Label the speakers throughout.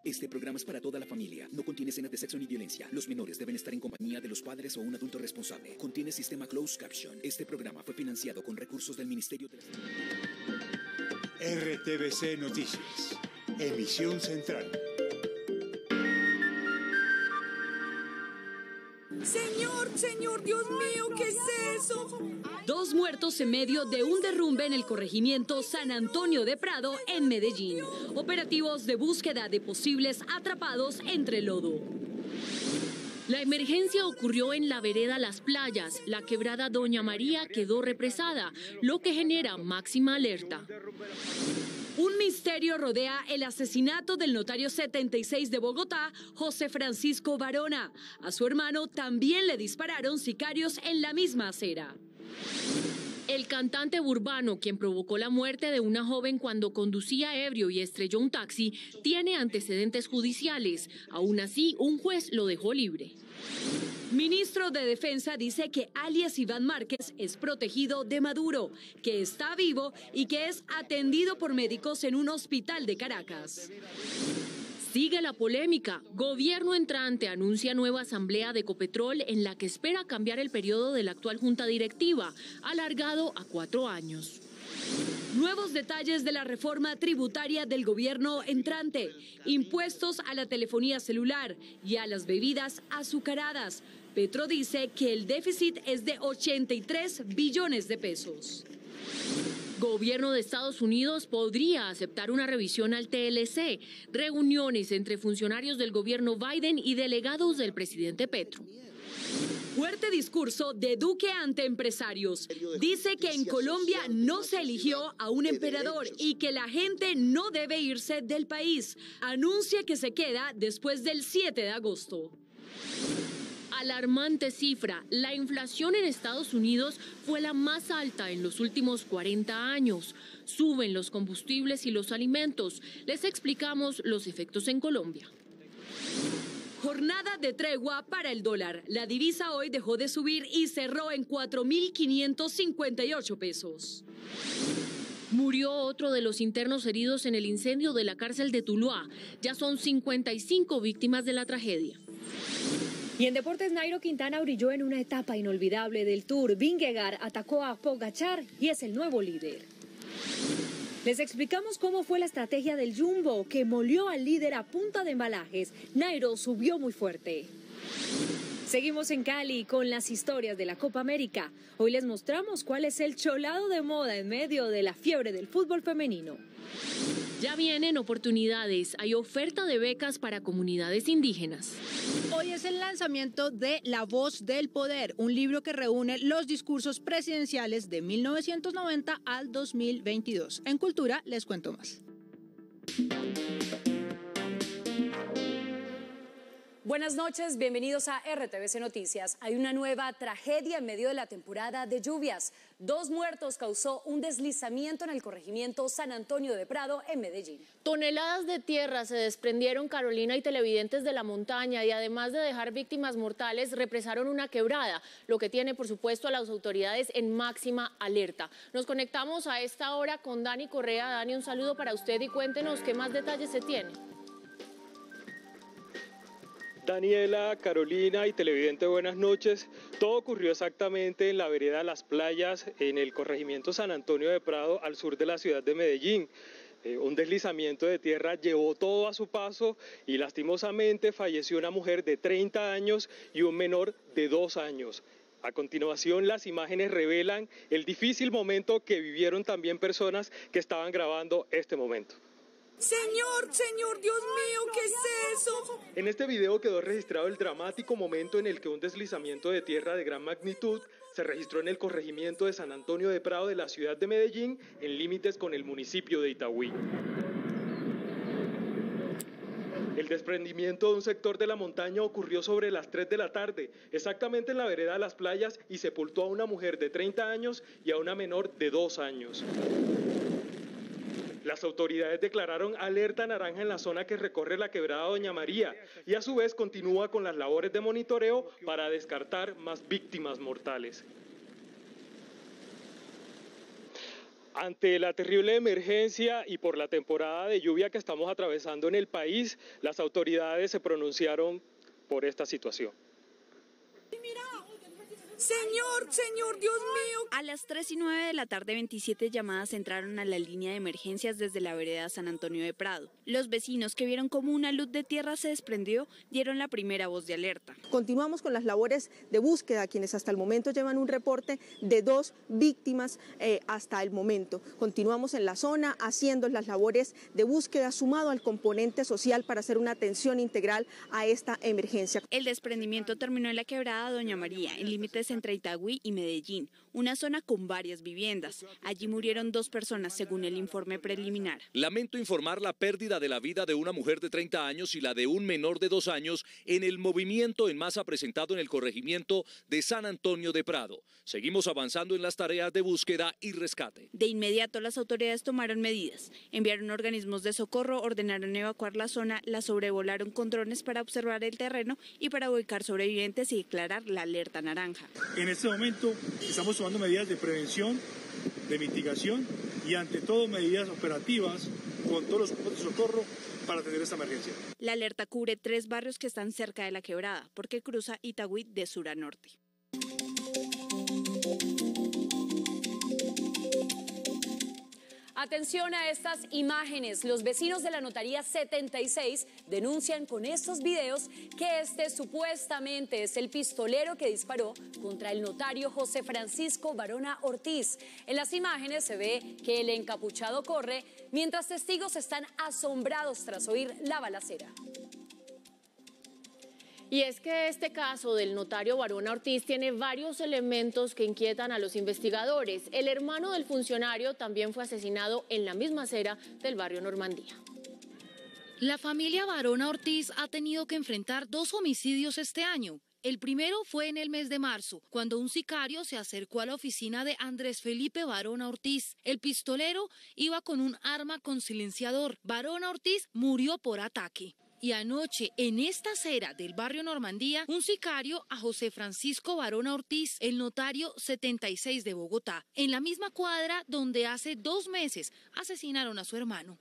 Speaker 1: Este programa es para toda la familia. No contiene escenas de sexo ni violencia. Los menores deben estar en compañía de los padres o un adulto responsable. Contiene sistema closed caption. Este programa fue financiado con recursos del Ministerio de
Speaker 2: RTVC Noticias. Emisión central.
Speaker 3: Señor, Dios mío, ¿qué es eso?
Speaker 4: 2 muertos en medio de un derrumbe en el corregimiento San Antonio de Prado, en Medellín. Operativos de búsqueda de posibles atrapados entre lodo. La emergencia ocurrió en la vereda Las Playas. La quebrada Doña María quedó represada, lo que genera máxima alerta. Un misterio rodea el asesinato del notario 76 de Bogotá, José Francisco Barona. A su hermano también le dispararon sicarios en la misma acera. El cantante urbano, quien provocó la muerte de una joven cuando conducía ebrio y estrelló un taxi, tiene antecedentes judiciales. Aún así, un juez lo dejó libre. Ministro de Defensa dice que alias Iván Márquez es protegido de Maduro, que está vivo y que es atendido por médicos en un hospital de Caracas. Sigue la polémica. Gobierno entrante anuncia nueva asamblea de Ecopetrol en la que espera cambiar el periodo de la actual junta directiva, alargado a 4 años. Nuevos detalles de la reforma tributaria del gobierno entrante, impuestos a la telefonía celular y a las bebidas azucaradas. Petro dice que el déficit es de 83 billones de pesos. Gobierno de Estados Unidos podría aceptar una revisión al TLC, reuniones entre funcionarios del gobierno Biden y delegados del presidente Petro. Fuerte discurso de Duque ante empresarios. Dice que en Colombia no se eligió a un emperador y que la gente no debe irse del país. Anuncia que se queda después del 7 de agosto. Alarmante cifra, la inflación en Estados Unidos fue la más alta en los últimos 40 años. Suben los combustibles y los alimentos. Les explicamos los efectos en Colombia. Jornada de tregua para el dólar. La divisa hoy dejó de subir y cerró en 4.558 pesos. Murió otro de los internos heridos en el incendio de la cárcel de Tuluá. Ya son 55 víctimas de la tragedia.
Speaker 5: Y en deportes, Nairo Quintana brilló en una etapa inolvidable del Tour. Vingegaard atacó a Pogačar y es el nuevo líder. Les explicamos cómo fue la estrategia del Jumbo, que molió al líder a punta de embalajes. Nairo subió muy fuerte. Seguimos en Cali con las historias de la Copa América. Hoy les mostramos cuál es el cholado de moda en medio de la fiebre del fútbol femenino.
Speaker 4: Ya vienen oportunidades. Hay oferta de becas para comunidades indígenas.
Speaker 6: Hoy es el lanzamiento de La Voz del Poder, un libro que reúne los discursos presidenciales de 1990 al 2022. En Cultura les cuento más.
Speaker 7: Buenas noches, bienvenidos a RTVC Noticias. Hay una nueva tragedia en medio de la temporada de lluvias. 2 muertos causó un deslizamiento en el corregimiento San Antonio de Prado, en Medellín.
Speaker 4: Toneladas de tierra se desprendieron, Carolina, y televidentes de la montaña, y además de dejar víctimas mortales, represaron una quebrada, lo que tiene, por supuesto, a las autoridades en máxima alerta. Nos conectamos a esta hora con Dani Correa. Dani, un saludo para usted y cuéntenos qué más detalles se tiene.
Speaker 8: Daniela, Carolina y televidente, buenas noches. Todo ocurrió exactamente en la vereda Las Playas, en el corregimiento San Antonio de Prado, al sur de la ciudad de Medellín. Un deslizamiento de tierra llevó todo a su paso y lastimosamente falleció una mujer de 30 años y un menor de 2 años. A continuación, las imágenes revelan el difícil momento que vivieron también personas que estaban grabando este momento.
Speaker 3: Señor, Dios mío, ¿qué es eso?
Speaker 8: En este video quedó registrado el dramático momento en el que un deslizamiento de tierra de gran magnitud se registró en el corregimiento de San Antonio de Prado de la ciudad de Medellín, en límites con el municipio de Itagüí. El desprendimiento de un sector de la montaña ocurrió sobre las 3 de la tarde, exactamente en la vereda Las Playas, y sepultó a una mujer de 30 años y a una menor de 2 años. Las autoridades declararon alerta naranja en la zona que recorre la quebrada Doña María y a su vez continúa con las labores de monitoreo para descartar más víctimas mortales. Ante la terrible emergencia y por la temporada de lluvia que estamos atravesando en el país, las autoridades se pronunciaron por esta situación.
Speaker 3: Señor, Dios mío.
Speaker 9: A las 3:09 de la tarde, 27 llamadas entraron a la línea de emergencias desde la vereda San Antonio de Prado. Los vecinos que vieron cómo una luz de tierra se desprendió dieron la primera voz de alerta.
Speaker 10: Continuamos con las labores de búsqueda, quienes hasta el momento llevan un reporte de 2 víctimas hasta el momento. Continuamos en la zona haciendo las labores de búsqueda sumado al componente social para hacer una atención integral a esta emergencia.
Speaker 9: El desprendimiento terminó en la quebrada Doña María, en límites entre Itagüí y Medellín, una zona con varias viviendas. Allí murieron 2 personas, según el informe preliminar.
Speaker 11: Lamento informar la pérdida de la vida de una mujer de 30 años y la de un menor de 2 años en el movimiento en masa presentado en el corregimiento de San Antonio de Prado. Seguimos avanzando en las tareas de búsqueda y rescate.
Speaker 9: De inmediato las autoridades tomaron medidas. Enviaron organismos de socorro, ordenaron evacuar la zona, la sobrevolaron con drones para observar el terreno y para ubicar sobrevivientes y declarar la alerta naranja.
Speaker 12: En este momento estamos tomando medidas de prevención, de mitigación y ante todo medidas operativas con todos los grupos de socorro para atender esta emergencia.
Speaker 9: La alerta cubre 3 barrios que están cerca de la quebrada, porque cruza Itagüí de sur a norte.
Speaker 7: Atención a estas imágenes. Los vecinos de la Notaría 76 denuncian con estos videos que este supuestamente es el pistolero que disparó contra el notario José Francisco Barona Ortiz. En las imágenes se ve que el encapuchado corre mientras testigos están asombrados tras oír la balacera.
Speaker 13: Y es que este caso del notario Barona Ortiz tiene varios elementos que inquietan a los investigadores. El hermano del funcionario también fue asesinado en la misma acera del barrio Normandía.
Speaker 14: La familia Barona Ortiz ha tenido que enfrentar 2 homicidios este año. El primero fue en el mes de marzo, cuando un sicario se acercó a la oficina de Andrés Felipe Barona Ortiz. El pistolero iba con un arma con silenciador. Barona Ortiz murió por ataque. Y anoche, en esta acera del barrio Normandía, un sicario a José Francisco Barona Ortiz, el notario 76 de Bogotá, en la misma cuadra donde hace 2 meses asesinaron a su hermano.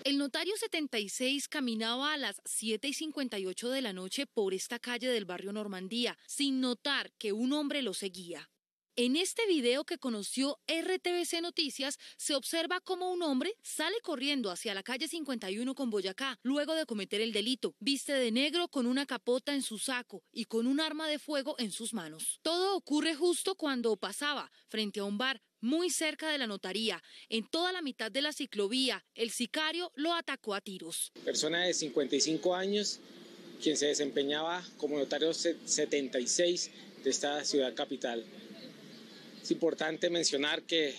Speaker 14: El notario 76 caminaba a las 7:58 de la noche por esta calle del barrio Normandía, sin notar que un hombre lo seguía. En este video que conoció RTVC Noticias, se observa cómo un hombre sale corriendo hacia la calle 51 con Boyacá, luego de cometer el delito. Viste de negro con una capota en su saco y con un arma de fuego en sus manos. Todo ocurre justo cuando pasaba frente a un bar muy cerca de la notaría. En toda la mitad de la ciclovía, el sicario lo atacó a tiros.
Speaker 15: Persona de 55 años, quien se desempeñaba como notario 76 de esta ciudad capital. Es importante mencionar que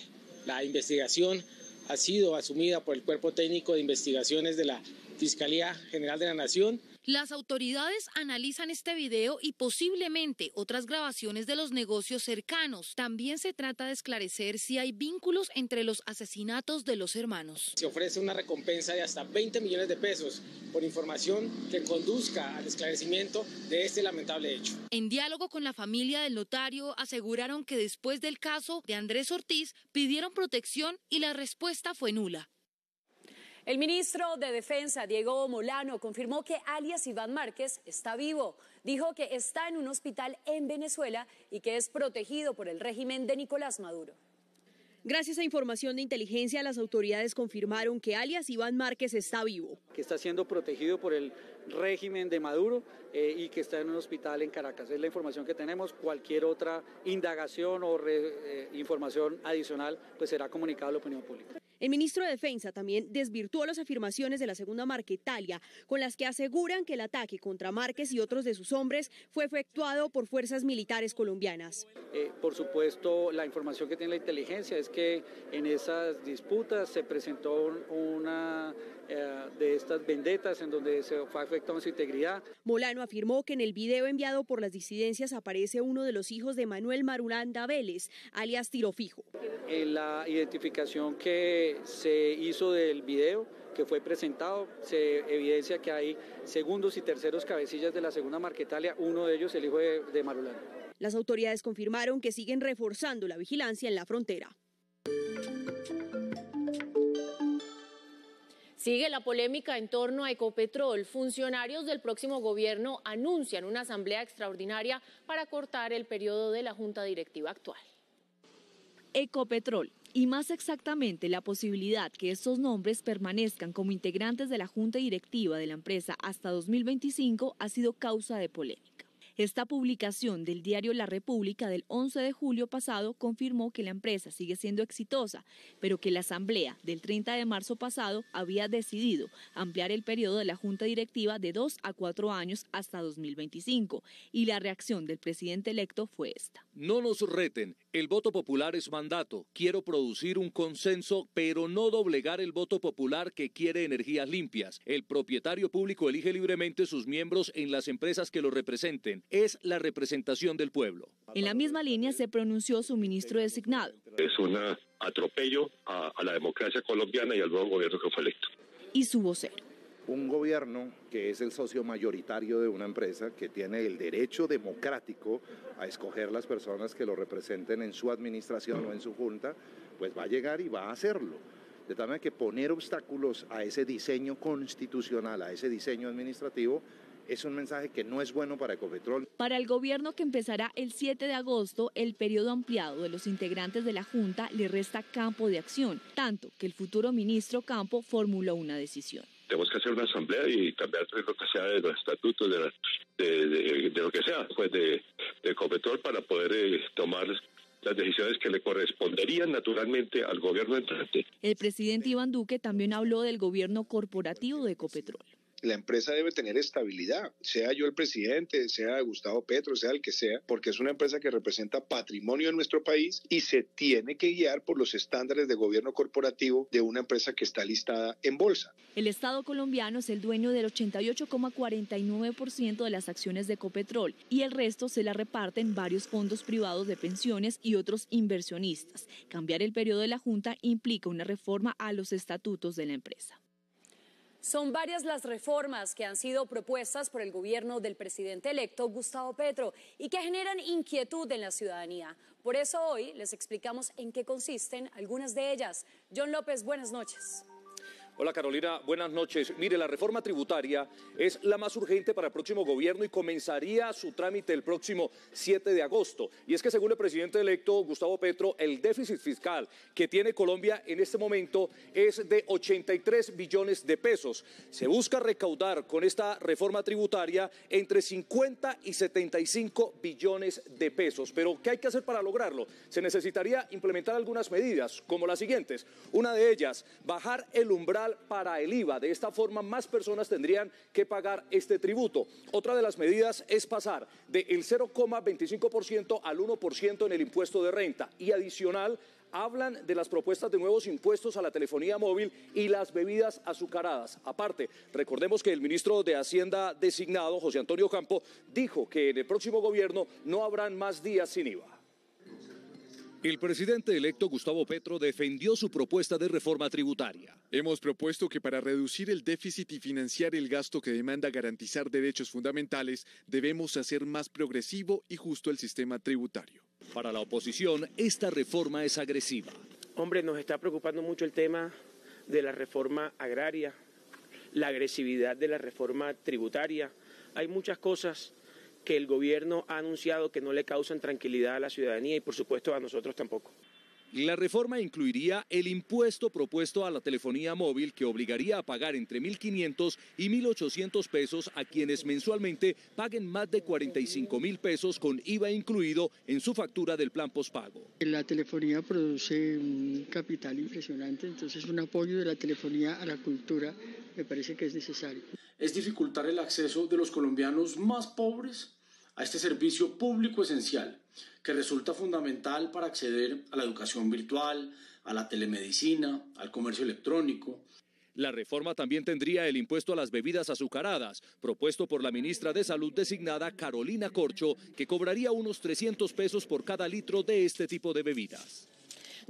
Speaker 15: la investigación ha sido asumida por el Cuerpo Técnico de Investigaciones de la Fiscalía General de la Nación.
Speaker 14: Las autoridades analizan este video y posiblemente otras grabaciones de los negocios cercanos. También se trata de esclarecer si hay vínculos entre los asesinatos de los hermanos.
Speaker 15: Se ofrece una recompensa de hasta 20 millones de pesos por información que conduzca al esclarecimiento de este lamentable hecho.
Speaker 14: En diálogo con la familia del notario, aseguraron que después del caso de Andrés Ortiz pidieron protección y la respuesta fue nula.
Speaker 7: El ministro de Defensa, Diego Molano, confirmó que alias Iván Márquez está vivo. Dijo que está en un hospital en Venezuela y que es protegido por el régimen de Nicolás Maduro.
Speaker 5: Gracias a información de inteligencia, las autoridades confirmaron que alias Iván Márquez está vivo.
Speaker 16: Que está siendo protegido por el régimen de Maduro y que está en un hospital en Caracas. Es la información que tenemos. Cualquier otra indagación o información adicional pues será comunicada a la opinión pública.
Speaker 5: El ministro de Defensa también desvirtuó las afirmaciones de la segunda Marquetalia, con las que aseguran que el ataque contra Márquez y otros de sus hombres fue efectuado por fuerzas militares colombianas.
Speaker 16: Por supuesto, la información que tiene la inteligencia es que en esas disputas se presentó una de estas vendetas en donde se fue afectada su integridad.
Speaker 5: Molano afirmó que en el video enviado por las disidencias aparece uno de los hijos de Manuel Marulanda Vélez, alias Tiro Fijo.
Speaker 16: En la identificación que se hizo del video que fue presentado, se evidencia que hay segundos y terceros cabecillas de la segunda Marquetalia, uno de ellos el hijo de Marulanda.
Speaker 17: Las autoridades confirmaron que siguen reforzando la vigilancia en la frontera.
Speaker 13: Sigue la polémica en torno a Ecopetrol. Funcionarios del próximo gobierno anuncian una asamblea extraordinaria para cortar el periodo de la junta directiva actual.
Speaker 5: Ecopetrol, y más exactamente la posibilidad que estos nombres permanezcan como integrantes de la junta directiva de la empresa hasta 2025, ha sido causa de polémica. Esta publicación del diario La República del 11 de julio pasado confirmó que la empresa sigue siendo exitosa, pero que la asamblea del 30 de marzo pasado había decidido ampliar el periodo de la junta directiva de 2 a 4 años hasta 2025, y la reacción del presidente electo fue esta.
Speaker 11: No nos reten, el voto popular es mandato. Quiero producir un consenso, pero no doblegar el voto popular que quiere energías limpias. El propietario público elige libremente sus miembros en las empresas que lo representen. Es la representación del pueblo.
Speaker 5: En la misma línea se pronunció su ministro designado.
Speaker 18: Es un atropello a la democracia colombiana y al nuevo gobierno que fue electo.
Speaker 5: Y su vocero.
Speaker 19: Un gobierno que es el socio mayoritario de una empresa, que tiene el derecho democrático a escoger las personas que lo representen en su administración o en su junta, pues va a llegar y va a hacerlo. De tal manera que poner obstáculos a ese diseño constitucional, a ese diseño administrativo, es un mensaje que no es bueno para Ecopetrol.
Speaker 5: Para el gobierno que empezará el 7 de agosto, el periodo ampliado de los integrantes de la Junta le resta campo de acción, tanto que el futuro ministro Campo formuló una decisión.
Speaker 18: Tenemos que hacer una asamblea y cambiar lo que sea de los estatutos, de lo que sea, pues de Ecopetrol, para poder tomar las decisiones que le corresponderían naturalmente al gobierno entrante.
Speaker 5: El presidente Iván Duque también habló del gobierno corporativo de Ecopetrol.
Speaker 20: La empresa debe tener estabilidad, sea yo el presidente, sea Gustavo Petro, sea el que sea, porque es una empresa que representa patrimonio de nuestro país y se tiene que guiar por los estándares de gobierno corporativo de una empresa que está listada en bolsa.
Speaker 5: El Estado colombiano es el dueño del 88,49% de las acciones de Ecopetrol y el resto se la reparten varios fondos privados de pensiones y otros inversionistas. Cambiar el periodo de la Junta implica una reforma a los estatutos de la empresa.
Speaker 7: Son varias las reformas que han sido propuestas por el gobierno del presidente electo Gustavo Petro y que generan inquietud en la ciudadanía. Por eso hoy les explicamos en qué consisten algunas de ellas. John López, buenas noches.
Speaker 11: Hola Carolina, buenas noches. Mire, la reforma tributaria es la más urgente para el próximo gobierno y comenzaría su trámite el próximo 7 de agosto. Y es que según el presidente electo Gustavo Petro, el déficit fiscal que tiene Colombia en este momento es de 83 billones de pesos. Se busca recaudar con esta reforma tributaria entre 50 y 75 billones de pesos. Pero ¿qué hay que hacer para lograrlo? Se necesitaría implementar algunas medidas, como las siguientes. Una de ellas, bajar el umbral para el IVA. De esta forma, más personas tendrían que pagar este tributo. Otra de las medidas es pasar del 0,25% al 1% en el impuesto de renta. Y adicional, hablan de las propuestas de nuevos impuestos a la telefonía móvil y las bebidas azucaradas. Aparte, recordemos que el ministro de Hacienda designado, José Antonio Campo, dijo que en el próximo gobierno no habrán más días sin IVA. El presidente electo Gustavo Petro defendió su propuesta de reforma tributaria.
Speaker 21: Hemos propuesto que para reducir el déficit y financiar el gasto que demanda garantizar derechos fundamentales, debemos hacer más progresivo y justo el sistema tributario.
Speaker 11: Para la oposición, esta reforma es agresiva.
Speaker 22: Hombre, nos está preocupando mucho el tema de la reforma agraria, la agresividad de la reforma tributaria. Hay muchas cosas que el gobierno ha anunciado que no le causan tranquilidad a la ciudadanía y por supuesto a nosotros tampoco.
Speaker 11: La reforma incluiría el impuesto propuesto a la telefonía móvil que obligaría a pagar entre 1.500 y 1.800 pesos a quienes mensualmente paguen más de 45.000 pesos con IVA incluido en su factura del plan postpago.
Speaker 23: La telefonía produce un capital impresionante, entonces un apoyo de la telefonía a la cultura me parece que es necesario.
Speaker 24: Es dificultar el acceso de los colombianos más pobres a este servicio público esencial, que resulta fundamental para acceder a la educación virtual, a la telemedicina, al comercio electrónico.
Speaker 11: La reforma también tendría el impuesto a las bebidas azucaradas, propuesto por la ministra de Salud designada Carolina Corcho, que cobraría unos 300 pesos por cada litro de este tipo de bebidas.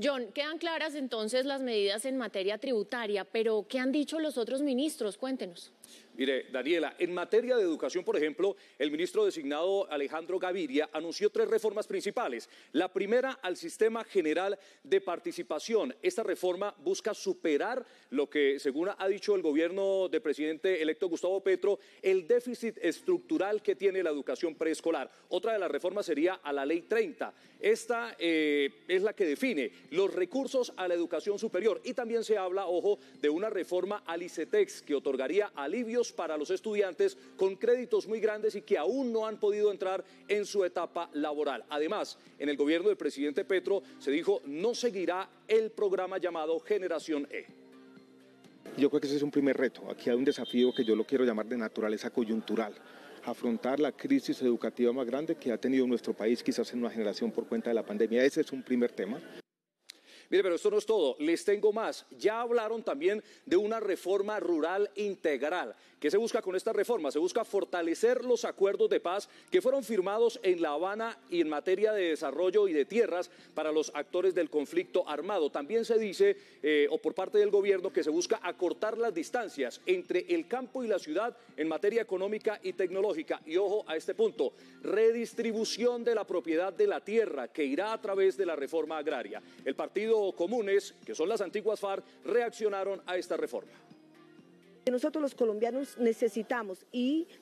Speaker 13: John, quedan claras entonces las medidas en materia tributaria, pero ¿qué han dicho los otros ministros? Cuéntenos.
Speaker 11: Mire, Daniela, en materia de educación, por ejemplo, el ministro designado Alejandro Gaviria anunció 3 reformas principales. La primera, al sistema general de participación. Esta reforma busca superar lo que, según ha dicho el gobierno del presidente electo Gustavo Petro, el déficit estructural que tiene la educación preescolar. Otra de las reformas sería a la Ley 30. Esta es la que define los recursos a la educación superior. Y también se habla, ojo, de una reforma al ICETEX que otorgaría alivios para los estudiantes con créditos muy grandes y que aún no han podido entrar en su etapa laboral. Además, en el gobierno del presidente Petro se dijo no seguirá el programa llamado Generación E.
Speaker 1: Yo creo que ese es un primer reto. Aquí hay un desafío que yo lo quiero llamar de naturaleza coyuntural. Afrontar la crisis educativa más grande que ha tenido nuestro país quizás en una generación por cuenta de la pandemia. Ese es un primer tema.
Speaker 11: Mire, pero esto no es todo, les tengo más. Ya hablaron también de una reforma rural integral. ¿Qué se busca con esta reforma? Se busca fortalecer los acuerdos de paz que fueron firmados en La Habana y en materia de desarrollo y de tierras para los actores del conflicto armado. También se dice, o por parte del gobierno, que se busca acortar las distancias entre el campo y la ciudad en materia económica y tecnológica. Y ojo a este punto, redistribución de la propiedad de la tierra que irá a través de la reforma agraria. El Partido Comunes, que son las antiguas FARC, reaccionaron a esta reforma.
Speaker 2: Nosotros los colombianos necesitamos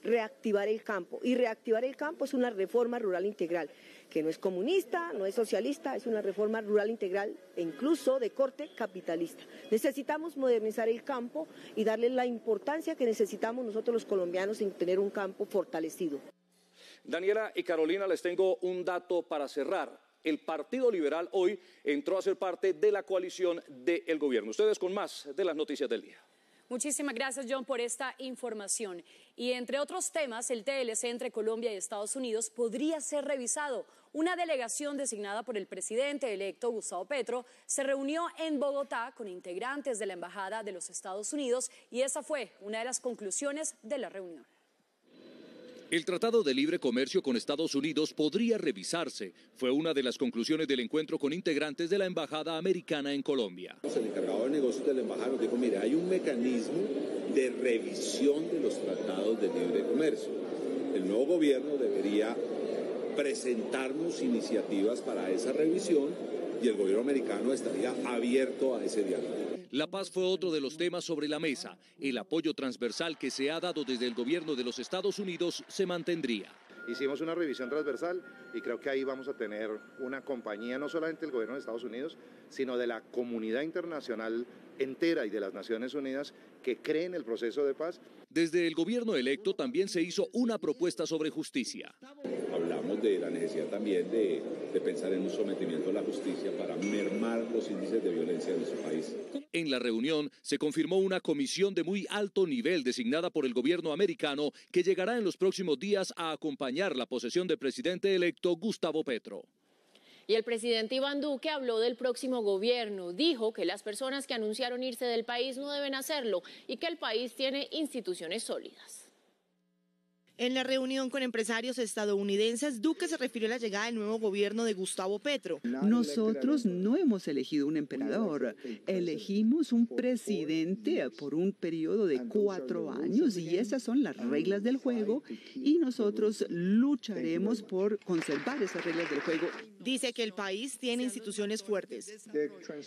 Speaker 2: reactivar el campo, y reactivar el campo es una reforma rural integral, que no es comunista, no es socialista, es una reforma rural integral e incluso de corte capitalista. Necesitamos modernizar el campo y darle la importancia que necesitamos nosotros los colombianos en tener un campo fortalecido.
Speaker 11: Daniela y Carolina, les tengo un dato para cerrar. El Partido Liberal hoy entró a ser parte de la coalición del gobierno. Ustedes con más de las noticias del día.
Speaker 7: Muchísimas gracias, John, por esta información. Y entre otros temas, el TLC entre Colombia y Estados Unidos podría ser revisado. Una delegación designada por el presidente electo Gustavo Petro se reunió en Bogotá con integrantes de la Embajada de los Estados Unidos y esa fue una de las conclusiones de la reunión.
Speaker 11: El Tratado de Libre Comercio con Estados Unidos podría revisarse. Fue una de las conclusiones del encuentro con integrantes de la Embajada Americana en Colombia.
Speaker 4: El encargado de negocios de la Embajada nos dijo, mire, hay un mecanismo de revisión de los tratados de libre comercio. El nuevo gobierno debería presentarnos iniciativas para esa revisión y el gobierno americano estaría abierto a ese diálogo.
Speaker 11: La paz fue otro de los temas sobre la mesa. El apoyo transversal que se ha dado desde el gobierno de los Estados Unidos se mantendría.
Speaker 19: Hicimos una revisión transversal y creo que ahí vamos a tener una compañía, no solamente del gobierno de Estados Unidos, sino de la comunidad internacional entera y de las Naciones Unidas que cree en el proceso de paz.
Speaker 11: Desde el gobierno electo también se hizo una propuesta sobre justicia.
Speaker 4: Hablamos de la necesidad también de pensar en un sometimiento a la justicia para mermar los índices de violencia en nuestro país.
Speaker 11: En la reunión se confirmó una comisión de muy alto nivel designada por el gobierno americano que llegará en los próximos días a acompañar la posesión del presidente electo Gustavo Petro.
Speaker 13: Y el presidente Iván Duque habló del próximo gobierno. Dijo que las personas que anunciaron irse del país no deben hacerlo y que el país tiene instituciones sólidas.
Speaker 6: En la reunión con empresarios estadounidenses, Duque se refirió a la llegada del nuevo gobierno de Gustavo Petro.
Speaker 25: Nosotros no hemos elegido un emperador, elegimos un presidente por un periodo de 4 años y esas son las reglas del juego y nosotros lucharemos por conservar esas reglas del juego.
Speaker 6: Dice que el país tiene instituciones fuertes.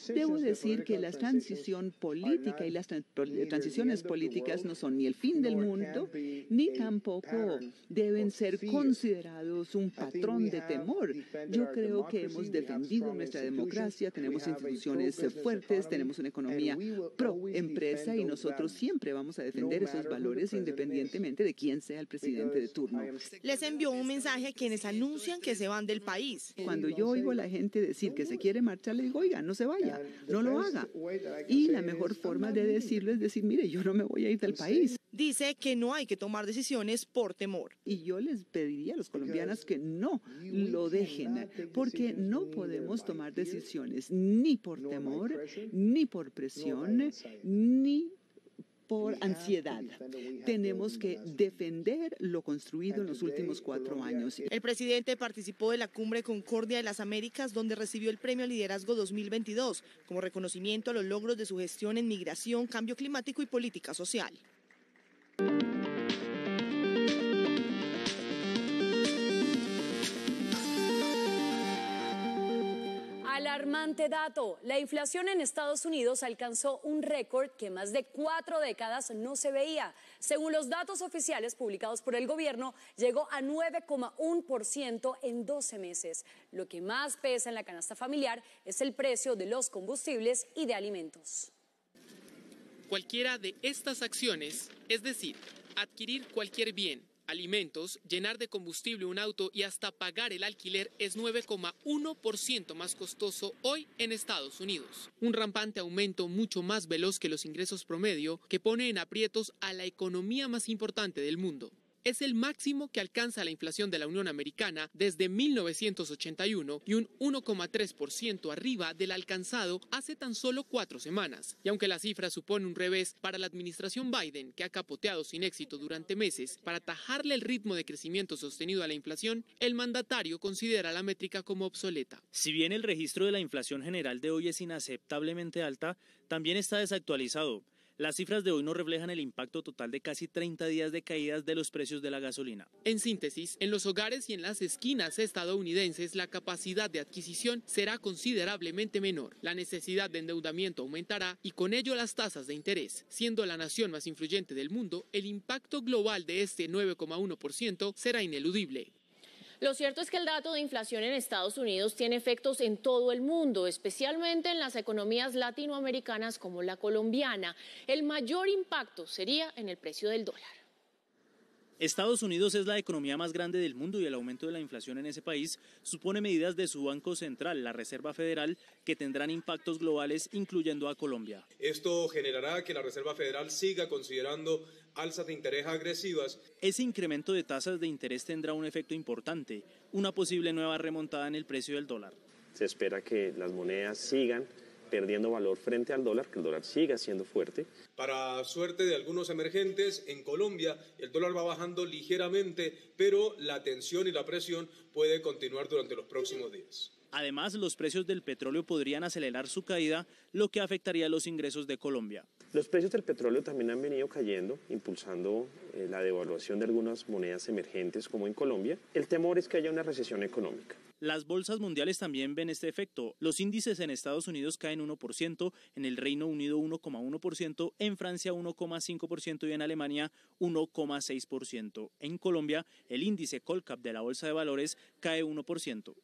Speaker 25: Debo decir que la transición política y las transiciones políticas no son ni el fin del mundo, ni tampoco deben ser considerados un patrón de temor. Yo creo que hemos defendido nuestra democracia, tenemos instituciones fuertes, tenemos una economía pro empresa y nosotros siempre vamos a defender esos valores independientemente de quién sea el presidente de turno.
Speaker 6: Les envió un mensaje a quienes anuncian que se van del país.
Speaker 25: Cuando yo oigo a la gente decir que se quiere marchar, le digo, oiga, no se vaya, no lo haga. Y la mejor forma de decirlo es decir, mire, yo no me voy a ir del país.
Speaker 6: Dice que no hay que tomar decisiones por temor.
Speaker 25: Y yo les pediría a los colombianos que no lo dejen, porque no podemos tomar decisiones ni por temor, ni por presión, ni por ansiedad. Tenemos que defender lo construido en los últimos 4 años.
Speaker 6: El presidente participó de la Cumbre Concordia de las Américas, donde recibió el Premio Liderazgo 2022, como reconocimiento a los logros de su gestión en migración, cambio climático y política social.
Speaker 7: alarmante dato. La inflación en Estados Unidos alcanzó un récord que más de 4 décadas no se veía. Según los datos oficiales publicados por el gobierno, llegó a 9,1% en 12 meses. Lo que más pesa en la canasta familiar es el precio de los combustibles y de alimentos.
Speaker 3: Cualquiera de estas acciones, es decir, adquirir cualquier bien, alimentos, llenar de combustible un auto y hasta pagar el alquiler es 9,1% más costoso hoy en Estados Unidos. Un rampante aumento mucho más veloz que los ingresos promedio que pone en aprietos a la economía más importante del mundo. Es el máximo que alcanza la inflación de la Unión Americana desde 1981 y un 1,3% arriba del alcanzado hace tan solo 4 semanas. Y aunque la cifra supone un revés para la administración Biden, que ha capoteado sin éxito durante meses para atajarle el ritmo de crecimiento sostenido a la inflación, el mandatario considera la métrica como obsoleta.
Speaker 8: Si bien el registro de la inflación general de hoy es inaceptablemente alta, también está desactualizado. Las cifras de hoy no reflejan el impacto total de casi 30 días de caídas de los precios de la gasolina.
Speaker 3: En síntesis, en los hogares y en las esquinas estadounidenses la capacidad de adquisición será considerablemente menor. La necesidad de endeudamiento aumentará y con ello las tasas de interés. Siendo la nación más influyente del mundo, el impacto global de este 9,1% será ineludible.
Speaker 13: Lo cierto es que el dato de inflación en Estados Unidos tiene efectos en todo el mundo, especialmente en las economías latinoamericanas como la colombiana. El mayor impacto sería en el precio del dólar.
Speaker 8: Estados Unidos es la economía más grande del mundo y el aumento de la inflación en ese país supone medidas de su Banco Central, la Reserva Federal, que tendrán impactos globales, incluyendo a Colombia.
Speaker 9: Esto generará que la Reserva Federal siga considerando alzas de interés agresivas.
Speaker 8: Ese incremento de tasas de interés tendrá un efecto importante, una posible nueva remontada en el precio del dólar.
Speaker 10: Se espera que las monedas sigan perdiendo valor frente al dólar, que el dólar siga siendo fuerte.
Speaker 9: Para suerte de algunos emergentes, en Colombia el dólar va bajando ligeramente, pero la tensión y la presión puede continuar durante los próximos días.
Speaker 8: Además, los precios del petróleo podrían acelerar su caída, lo que afectaría los ingresos de Colombia.
Speaker 10: Los precios del petróleo también han venido cayendo, impulsando la devaluación de algunas monedas emergentes como en Colombia. El temor es que haya una recesión económica.
Speaker 8: Las bolsas mundiales también ven este efecto. Los índices en Estados Unidos caen 1%, en el Reino Unido 1,1%, en Francia 1,5% y en Alemania 1,6%. En Colombia, el índice Colcap de la Bolsa de Valores cae 1%.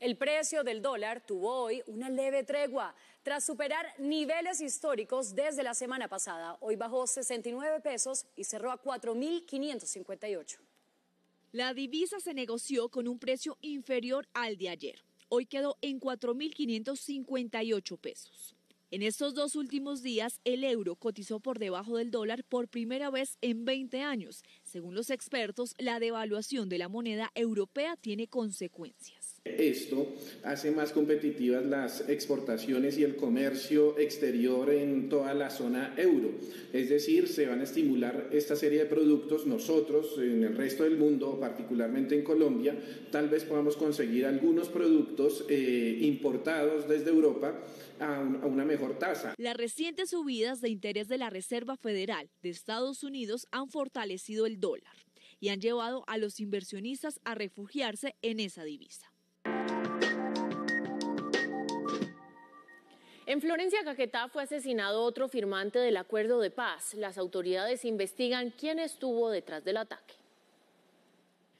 Speaker 7: El precio del dólar tuvo hoy una leve tregua tras superar niveles históricos desde la semana pasada. Hoy bajó 69 pesos y cerró a 4.558.
Speaker 17: La divisa se negoció con un precio inferior al de ayer. Hoy quedó en 4.558 pesos. En estos 2 últimos días, el euro cotizó por debajo del dólar por primera vez en 20 años. Según los expertos, la devaluación de la moneda europea tiene consecuencias.
Speaker 12: Esto hace más competitivas las exportaciones y el comercio exterior en toda la zona euro. Es decir, se van a estimular esta serie de productos. Nosotros, en el resto del mundo, particularmente en Colombia, tal vez podamos conseguir algunos productos importados desde Europa a una mejor tasa.
Speaker 17: Las recientes subidas de interés de la Reserva Federal de Estados Unidos han fortalecido el dólar y han llevado a los inversionistas a refugiarse en esa divisa.
Speaker 13: En Florencia, Caquetá, fue asesinado otro firmante del acuerdo de paz. Las autoridades investigan quién estuvo detrás del ataque.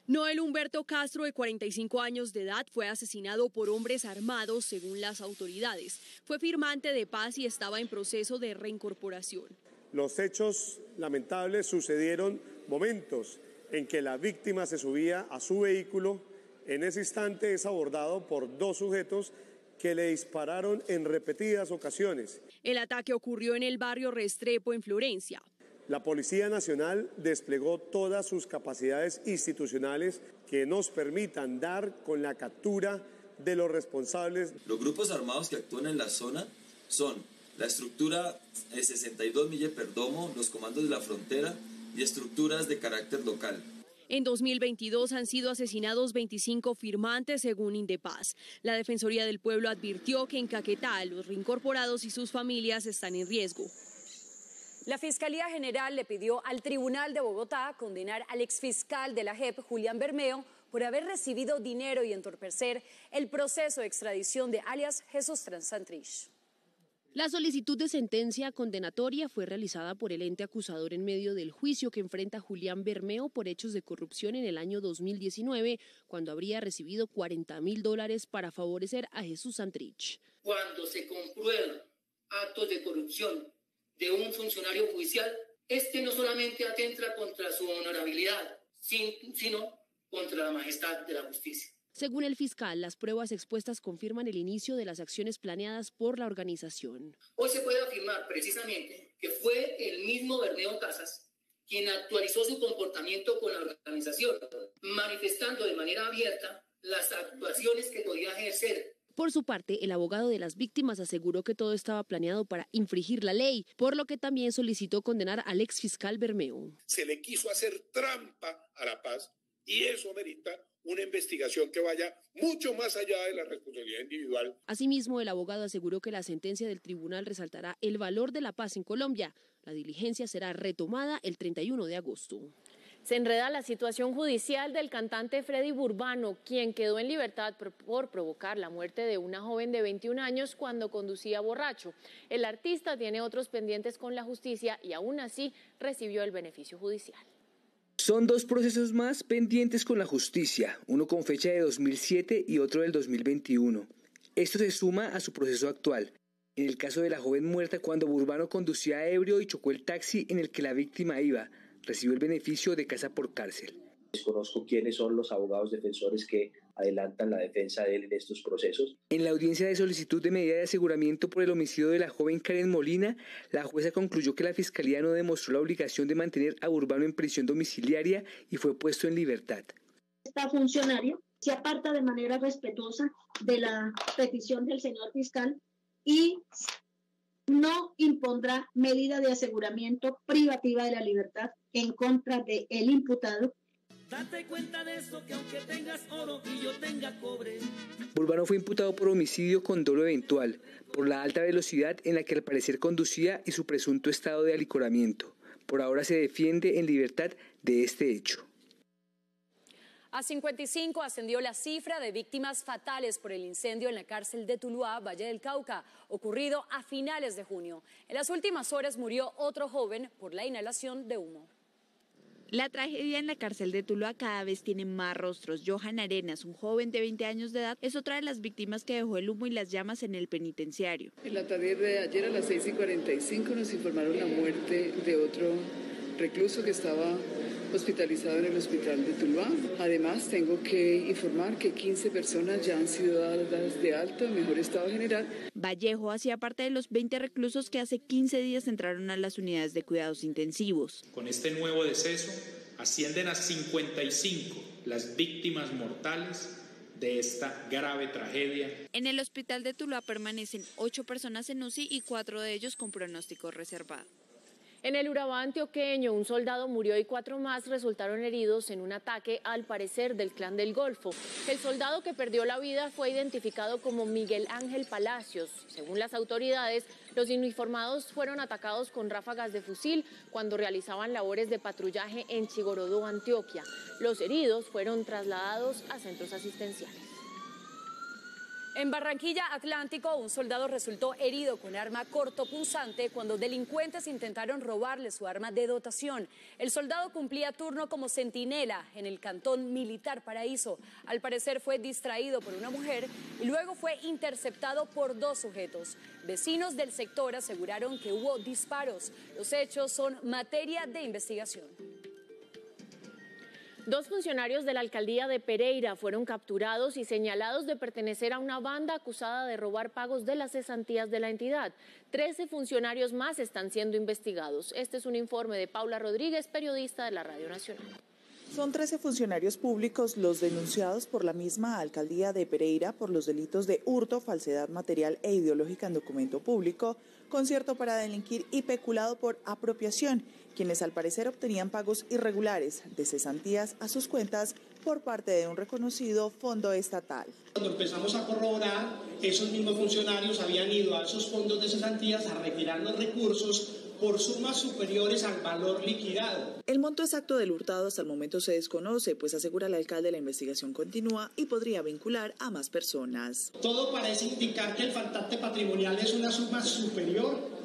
Speaker 17: Noel Humberto Castro, de 45 años de edad, fue asesinado por hombres armados, según las autoridades. Fue firmante de paz y estaba en proceso de reincorporación.
Speaker 26: Los hechos lamentables sucedieron momentos en que la víctima se subía a su vehículo. En ese instante es abordado por 2 sujetos que le dispararon en repetidas ocasiones.
Speaker 17: El ataque ocurrió en el barrio Restrepo, en Florencia.
Speaker 26: La Policía Nacional desplegó todas sus capacidades institucionales que nos permitan dar con la captura de los responsables.
Speaker 27: Los grupos armados que actúan en la zona son la estructura 62 Mille Perdomo, los comandos de la frontera y estructuras de carácter local.
Speaker 17: En 2022 han sido asesinados 25 firmantes, según Indepaz. La Defensoría del Pueblo advirtió que en Caquetá los reincorporados y sus familias están en riesgo.
Speaker 7: La Fiscalía General le pidió al Tribunal de Bogotá condenar al exfiscal de la JEP, Julián Bermeo, por haber recibido dinero y entorpecer el proceso de extradición de alias Jesús Santrich.
Speaker 5: La solicitud de sentencia condenatoria fue realizada por el ente acusador en medio del juicio que enfrenta a Julián Bermeo por hechos de corrupción en el año 2019, cuando habría recibido $40.000 para favorecer a Jesús Santrich.
Speaker 14: Cuando se comprueban actos de corrupción de un funcionario judicial, este no solamente atenta contra su honorabilidad, sino contra la majestad de la justicia.
Speaker 5: Según el fiscal, las pruebas expuestas confirman el inicio de las acciones planeadas por la organización.
Speaker 14: Hoy se puede afirmar precisamente que fue el mismo Bermeo Casas quien actualizó su comportamiento con la organización, manifestando de manera abierta las actuaciones que podía ejercer.
Speaker 5: Por su parte, el abogado de las víctimas aseguró que todo estaba planeado para infringir la ley, por lo que también solicitó condenar al exfiscal Bermeo.
Speaker 15: Se le quiso hacer trampa a la paz y eso amerita una investigación que vaya mucho más allá de la responsabilidad individual.
Speaker 5: Asimismo, el abogado aseguró que la sentencia del tribunal resaltará el valor de la paz en Colombia. La diligencia será retomada el 31 de agosto.
Speaker 13: Se enreda la situación judicial del cantante Freddy Burbano, quien quedó en libertad por provocar la muerte de una joven de 21 años cuando conducía borracho. El artista tiene otros pendientes con la justicia y aún así recibió el beneficio judicial.
Speaker 16: Son dos procesos más pendientes con la justicia, uno con fecha de 2007 y otro del 2021. Esto se suma a su proceso actual. En el caso de la joven muerta cuando Burbano conducía ebrio y chocó el taxi en el que la víctima iba, recibió el beneficio de casa por cárcel.
Speaker 18: Desconozco quiénes son los abogados defensores que adelantan la defensa de él en estos procesos.
Speaker 16: En la audiencia de solicitud de medida de aseguramiento por el homicidio de la joven Karen Molina, la jueza concluyó que la Fiscalía no demostró la obligación de mantener a Burbano en prisión domiciliaria y fue puesto en libertad.
Speaker 20: Esta funcionario se aparta de manera respetuosa de la petición del señor fiscal y no impondrá medida de aseguramiento privativa de la libertad en contra del imputado.
Speaker 21: Date cuenta de eso, que aunque tengas oro y yo tenga cobre.
Speaker 16: Burbano fue imputado por homicidio con dolo eventual, por la alta velocidad en la que al parecer conducía y su presunto estado de alicoramiento. Por ahora se defiende en libertad de este hecho.
Speaker 7: A 55 ascendió la cifra de víctimas fatales por el incendio en la cárcel de Tuluá, Valle del Cauca, ocurrido a finales de junio. En las últimas horas murió otro joven por la inhalación de humo.
Speaker 17: La tragedia en la cárcel de Tuluá cada vez tiene más rostros. Johan Arenas, un joven de 20 años de edad, es otra de las víctimas que dejó el humo y las llamas en el penitenciario.
Speaker 28: En la tarde de ayer a las 6:45 nos informaron la muerte de otro recluso que estaba hospitalizado en el hospital de Tuluá. Además, tengo que informar que 15 personas ya han sido dadas de alta en mejor estado general.
Speaker 17: Vallejo hacía parte de los 20 reclusos que hace 15 días entraron a las unidades de cuidados intensivos.
Speaker 29: Con este nuevo deceso, ascienden a 55 las víctimas mortales de esta grave tragedia.
Speaker 17: En el hospital de Tuluá permanecen 8 personas en UCI y 4 de ellos con pronóstico reservado.
Speaker 13: En el Urabá antioqueño, un soldado murió y 4 más resultaron heridos en un ataque, al parecer, del Clan del Golfo. El soldado que perdió la vida fue identificado como Miguel Ángel Palacios. Según las autoridades, los uniformados fueron atacados con ráfagas de fusil cuando realizaban labores de patrullaje en Chigorodó, Antioquia. Los heridos fueron trasladados a centros asistenciales.
Speaker 7: En Barranquilla, Atlántico, un soldado resultó herido con arma cortopunzante cuando delincuentes intentaron robarle su arma de dotación. El soldado cumplía turno como centinela en el cantón Militar Paraíso. Al parecer fue distraído por una mujer y luego fue interceptado por 2 sujetos. Vecinos del sector aseguraron que hubo disparos. Los hechos son materia de investigación.
Speaker 13: 2 funcionarios de la alcaldía de Pereira fueron capturados y señalados de pertenecer a una banda acusada de robar pagos de las cesantías de la entidad. 13 funcionarios más están siendo investigados. Este es un informe de Paula Rodríguez, periodista de la Radio Nacional.
Speaker 30: Son 13 funcionarios públicos los denunciados por la misma alcaldía de Pereira por los delitos de hurto, falsedad material e ideológica en documento público, concierto para delinquir y peculado por apropiación, quienes al parecer obtenían pagos irregulares de cesantías a sus cuentas por parte de un reconocido fondo estatal.
Speaker 31: Cuando empezamos a corroborar, esos mismos funcionarios habían ido a esos fondos de cesantías a retirar los recursos
Speaker 1: por sumas superiores al valor liquidado.
Speaker 30: El monto exacto del hurtado hasta el momento se desconoce, pues asegura el alcalde la investigación continúa y podría vincular a más personas.
Speaker 1: Todo parece indicar que el faltante patrimonial es una suma superior.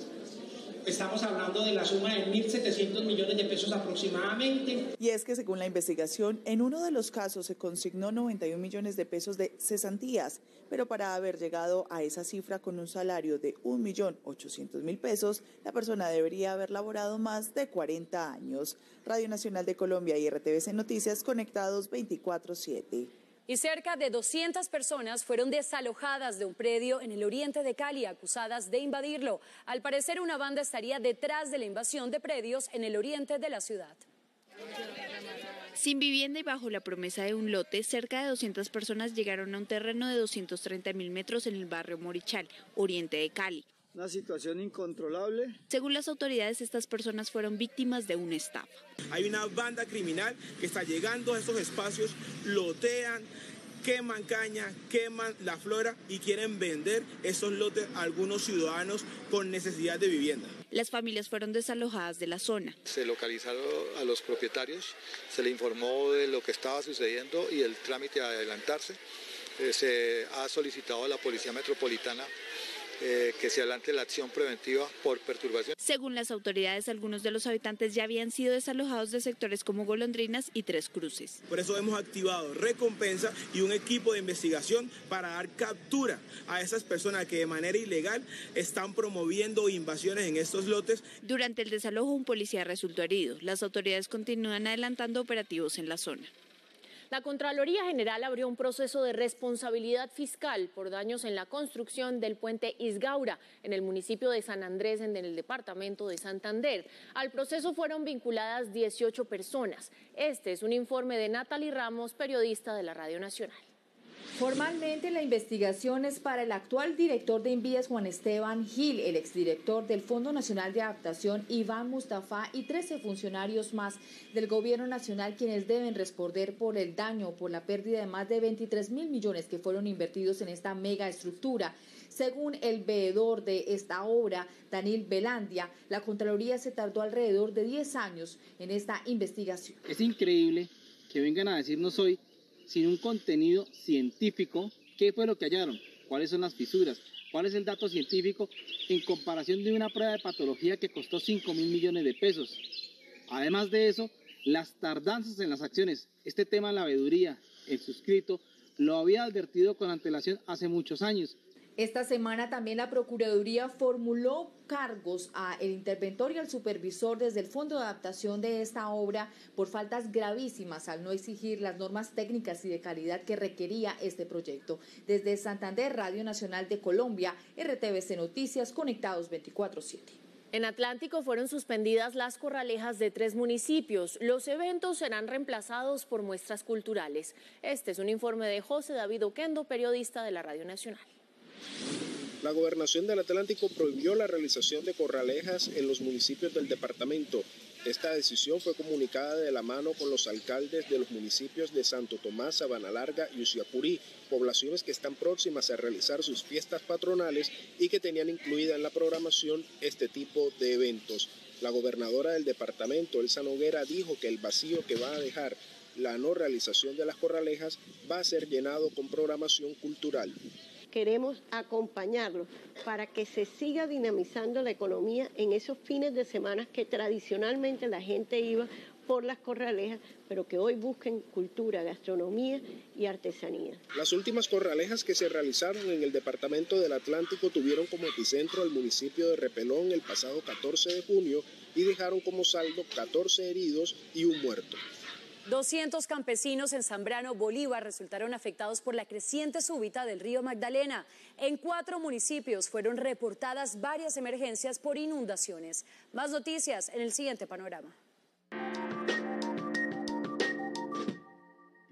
Speaker 1: Estamos hablando de la suma de 1.700 millones de pesos aproximadamente.
Speaker 30: Y es que según la investigación, en uno de los casos se consignó 91 millones de pesos de cesantías, pero para haber llegado a esa cifra con un salario de 1.800.000 pesos, la persona debería haber laborado más de 40 años. Radio Nacional de Colombia y RTVC Noticias conectados 24/7.
Speaker 7: Y cerca de 200 personas fueron desalojadas de un predio en el oriente de Cali, acusadas de invadirlo. Al parecer, una banda estaría detrás de la invasión de predios en el oriente de la ciudad.
Speaker 2: Sin vivienda y bajo la promesa de un lote, cerca de 200 personas llegaron a un terreno de 230.000 metros en el barrio Morichal, oriente de Cali.
Speaker 4: Una situación incontrolable.
Speaker 2: Según las autoridades, estas personas fueron víctimas de una estafa.
Speaker 6: Hay una banda criminal que está llegando a estos espacios, lotean, queman caña, queman la flora y quieren vender esos lotes a algunos ciudadanos con necesidad de vivienda.
Speaker 2: Las familias fueron desalojadas de la zona.
Speaker 11: Se localizaron a los propietarios, se le informó de lo que estaba sucediendo y el trámite a adelantarse. Se ha solicitado a la Policía Metropolitana que se adelante la acción preventiva por perturbación.
Speaker 2: Según las autoridades, algunos de los habitantes ya habían sido desalojados de sectores como Golondrinas y Tres Cruces.
Speaker 6: Por eso hemos activado recompensa y un equipo de investigación para dar captura a esas personas que de manera ilegal están promoviendo invasiones en estos lotes.
Speaker 2: Durante el desalojo, un policía resultó herido. Las autoridades continúan adelantando operativos en la zona.
Speaker 13: La Contraloría General abrió un proceso de responsabilidad fiscal por daños en la construcción del puente Isgaura en el municipio de San Andrés, en el departamento de Santander. Al proceso fueron vinculadas 18 personas. Este es un informe de Natalie Ramos, periodista de la Radio Nacional.
Speaker 19: Formalmente, la investigación es para el actual director de Invías, Juan Esteban Gil, el exdirector del Fondo Nacional de Adaptación, Iván Mustafa, y 13 funcionarios más del Gobierno Nacional, quienes deben responder por el daño, por la pérdida de más de 23.000 millones que fueron invertidos en esta megaestructura. Según el veedor de esta obra, Daniel Velandia, la Contraloría se tardó alrededor de 10 años en esta investigación.
Speaker 22: Es increíble que vengan a decirnos hoy, sin un contenido científico, qué fue lo que hallaron, cuáles son las fisuras, cuál es el dato científico en comparación de una prueba de patología que costó 5.000 millones de pesos. Además de eso, las tardanzas en las acciones. Este tema de la veeduría, el suscrito, lo había advertido con antelación hace muchos años.
Speaker 19: Esta semana también la Procuraduría formuló cargos al interventor y al supervisor desde el Fondo de Adaptación de esta obra por faltas gravísimas al no exigir las normas técnicas y de calidad que requería este proyecto. Desde Santander, Radio Nacional de Colombia, RTVC Noticias, conectados 24/7.
Speaker 13: En Atlántico fueron suspendidas las corralejas de 3 municipios. Los eventos serán reemplazados por muestras culturales. Este es un informe de José David Oquendo, periodista de la Radio Nacional.
Speaker 23: La Gobernación del Atlántico prohibió la realización de corralejas en los municipios del departamento. Esta decisión fue comunicada de la mano con los alcaldes de los municipios de Santo Tomás, Sabana Larga y Uciapurí, poblaciones que están próximas a realizar sus fiestas patronales y que tenían incluida en la programación este tipo de eventos. La gobernadora del departamento, Elsa Noguera, dijo que el vacío que va a dejar la no realización de las corralejas va a ser llenado con programación cultural.
Speaker 24: Queremos acompañarlos para que se siga dinamizando la economía en esos fines de semana que tradicionalmente la gente iba por las corralejas, pero que hoy busquen cultura, gastronomía y artesanía.
Speaker 23: Las últimas corralejas que se realizaron en el departamento del Atlántico tuvieron como epicentro al municipio de Repelón el pasado 14 de junio y dejaron como saldo 14 heridos y un muerto.
Speaker 7: 200 campesinos en Zambrano, Bolívar, resultaron afectados por la creciente súbita del río Magdalena. En 4 municipios fueron reportadas varias emergencias por inundaciones. Más noticias en el siguiente panorama.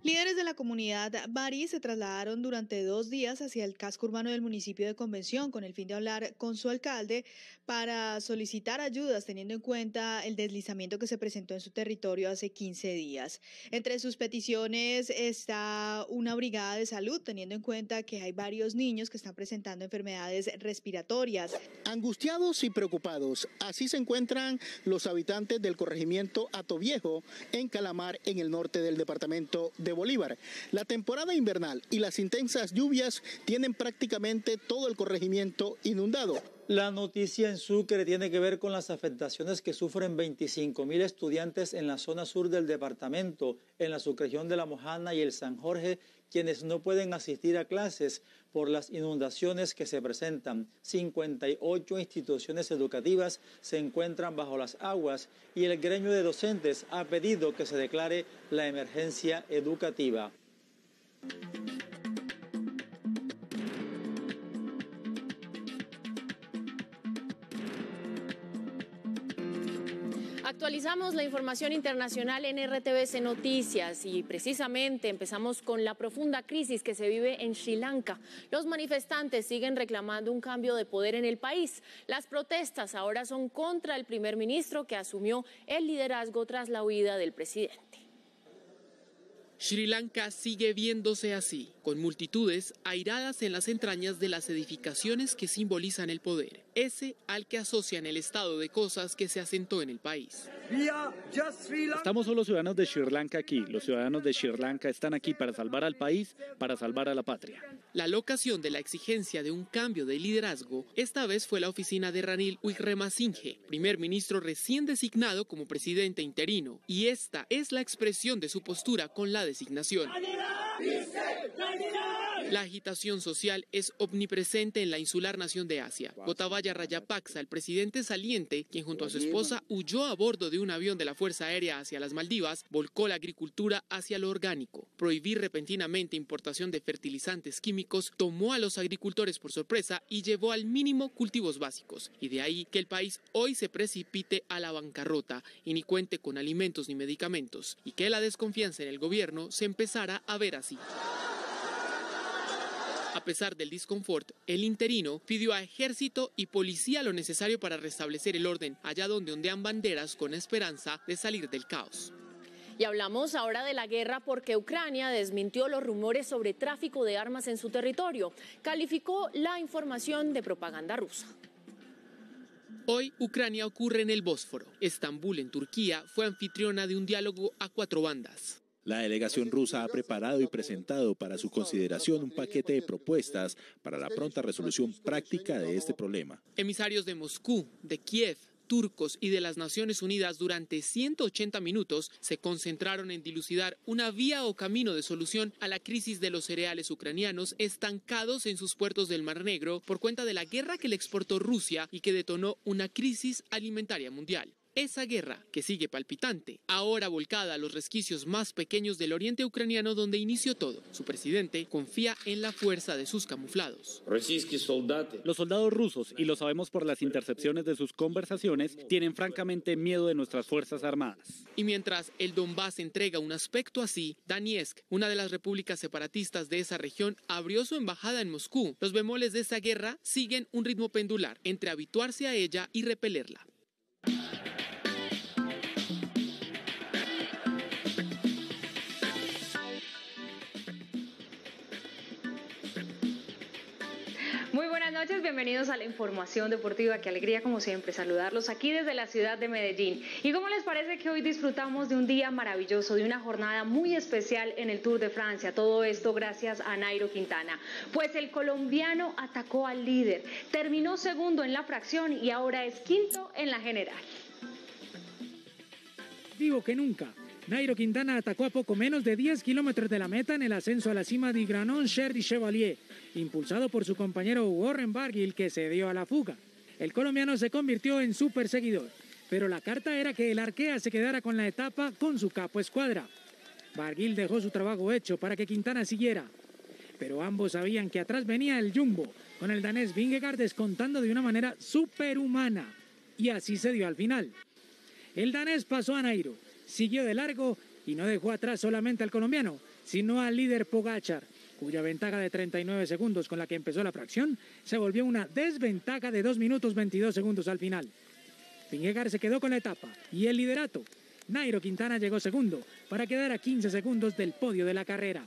Speaker 3: Líderes de la comunidad Bari se trasladaron durante 2 días hacia el casco urbano del municipio de Convención con el fin de hablar con su alcalde para solicitar ayudas teniendo en cuenta el deslizamiento que se presentó en su territorio hace 15 días. Entre sus peticiones está una brigada de salud teniendo en cuenta que hay varios niños que están presentando enfermedades respiratorias.
Speaker 8: Angustiados y preocupados, así se encuentran los habitantes del corregimiento Atoviejo en Calamar, en el norte del departamento de Bolívar. La temporada invernal y las intensas lluvias tienen prácticamente todo el corregimiento inundado.
Speaker 9: La noticia en Sucre tiene que ver con las afectaciones que sufren 25.000 estudiantes en la zona sur del departamento, en la subregión de La Mojana y el San Jorge, quienes no pueden asistir a clases por las inundaciones que se presentan. 58 instituciones educativas se encuentran bajo las aguas y el gremio de docentes ha pedido que se declare la emergencia educativa.
Speaker 13: Actualizamos la información internacional en RTVC Noticias y precisamente empezamos con la profunda crisis que se vive en Sri Lanka. Los manifestantes siguen reclamando un cambio de poder en el país. Las protestas ahora son contra el primer ministro que asumió el liderazgo tras la huida del presidente.
Speaker 10: Sri Lanka sigue viéndose así, con multitudes airadas en las entrañas de las edificaciones que simbolizan el poder, ese al que asocian el estado de cosas que se asentó en el país.
Speaker 12: Estamos solo ciudadanos de Sri Lanka aquí. Los ciudadanos de Sri Lanka están aquí para salvar al país, para salvar a la patria.
Speaker 10: La locación de la exigencia de un cambio de liderazgo, esta vez fue la oficina de Ranil Wickremesinghe, primer ministro recién designado como presidente interino, y esta es la expresión de su postura con la designación. La agitación social es omnipresente en la insular nación de Asia. Gotabaya Rajapaksa, el presidente saliente, quien junto a su esposa huyó a bordo de un avión de la Fuerza Aérea hacia las Maldivas, volcó la agricultura hacia lo orgánico. Prohibir repentinamente importación de fertilizantes químicos tomó a los agricultores por sorpresa y llevó al mínimo cultivos básicos. Y de ahí que el país hoy se precipite a la bancarrota y ni cuente con alimentos ni medicamentos, y que la desconfianza en el gobierno se empezara a ver así. A pesar del disconfort, el interino pidió a ejército y policía lo necesario para restablecer el orden, allá donde ondean banderas con esperanza de salir del caos.
Speaker 13: Y hablamos ahora de la guerra porque Ucrania desmintió los rumores sobre tráfico de armas en su territorio. Calificó la información de propaganda rusa.
Speaker 10: Hoy, Ucrania ocurre en el Bósforo. Estambul, en Turquía, fue anfitriona de un diálogo a 4 bandas.
Speaker 14: La delegación rusa ha preparado y presentado para su consideración un paquete de propuestas para la pronta resolución práctica de este problema.
Speaker 10: Emisarios de Moscú, de Kiev, turcos y de las Naciones Unidas durante 180 minutos se concentraron en dilucidar una vía o camino de solución a la crisis de los cereales ucranianos estancados en sus puertos del Mar Negro por cuenta de la guerra que le exportó Rusia y que detonó una crisis alimentaria mundial. Esa guerra, que sigue palpitante, ahora volcada a los resquicios más pequeños del oriente ucraniano donde inició todo. Su presidente confía en la fuerza de sus camuflados.
Speaker 12: Los soldados rusos, y lo sabemos por las intercepciones de sus conversaciones, tienen francamente miedo de nuestras fuerzas armadas.
Speaker 10: Y mientras el Donbass entrega un aspecto así, Donetsk, una de las repúblicas separatistas de esa región, abrió su embajada en Moscú. Los bemoles de esa guerra siguen un ritmo pendular entre habituarse a ella y repelerla.
Speaker 15: Muy buenas noches, bienvenidos a la información deportiva. Qué alegría, como siempre, saludarlos aquí desde la ciudad de Medellín. ¿Y cómo les parece que hoy disfrutamos de un día maravilloso, de una jornada muy especial en el Tour de Francia? Todo esto gracias a Nairo Quintana. Pues el colombiano atacó al líder, terminó segundo en la fracción y ahora es quinto en la general.
Speaker 25: Vivo que nunca. Nairo Quintana atacó a poco menos de 10 kilómetros de la meta en el ascenso a la cima de Granon-Cher du Chevalier, impulsado por su compañero Warren Barguil, que se dio a la fuga. El colombiano se convirtió en su perseguidor, pero la carta era que el Arkea se quedara con la etapa con su capo escuadra. Barguil dejó su trabajo hecho para que Quintana siguiera, pero ambos sabían que atrás venía el Jumbo, con el danés Vingegaard descontando de una manera superhumana, y así se dio al final. El danés pasó a Nairo, siguió de largo y no dejó atrás solamente al colombiano, sino al líder Pogačar, cuya ventaja de 39 segundos con la que empezó la fracción se volvió una desventaja de 2 minutos 22 segundos al final. Vingegaard se quedó con la etapa y el liderato. Nairo Quintana llegó segundo para quedar a 15 segundos del podio de la carrera.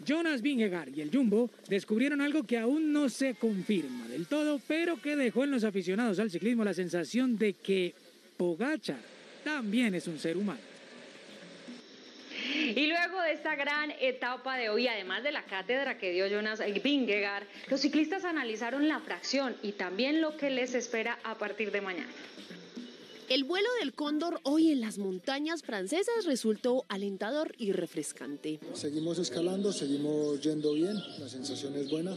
Speaker 25: Jonas Vingegaard y el Jumbo descubrieron algo que aún no se confirma del todo, pero que dejó en los aficionados al ciclismo la sensación de que Pogačar también es un ser humano.
Speaker 15: Y luego de esta gran etapa de hoy, además de la cátedra que dio Jonas Vingegaard, los ciclistas analizaron la fracción y también lo que les espera a partir de mañana.
Speaker 5: El vuelo del cóndor hoy en las montañas francesas resultó alentador y refrescante.
Speaker 16: Seguimos escalando, seguimos yendo bien, la sensación es buena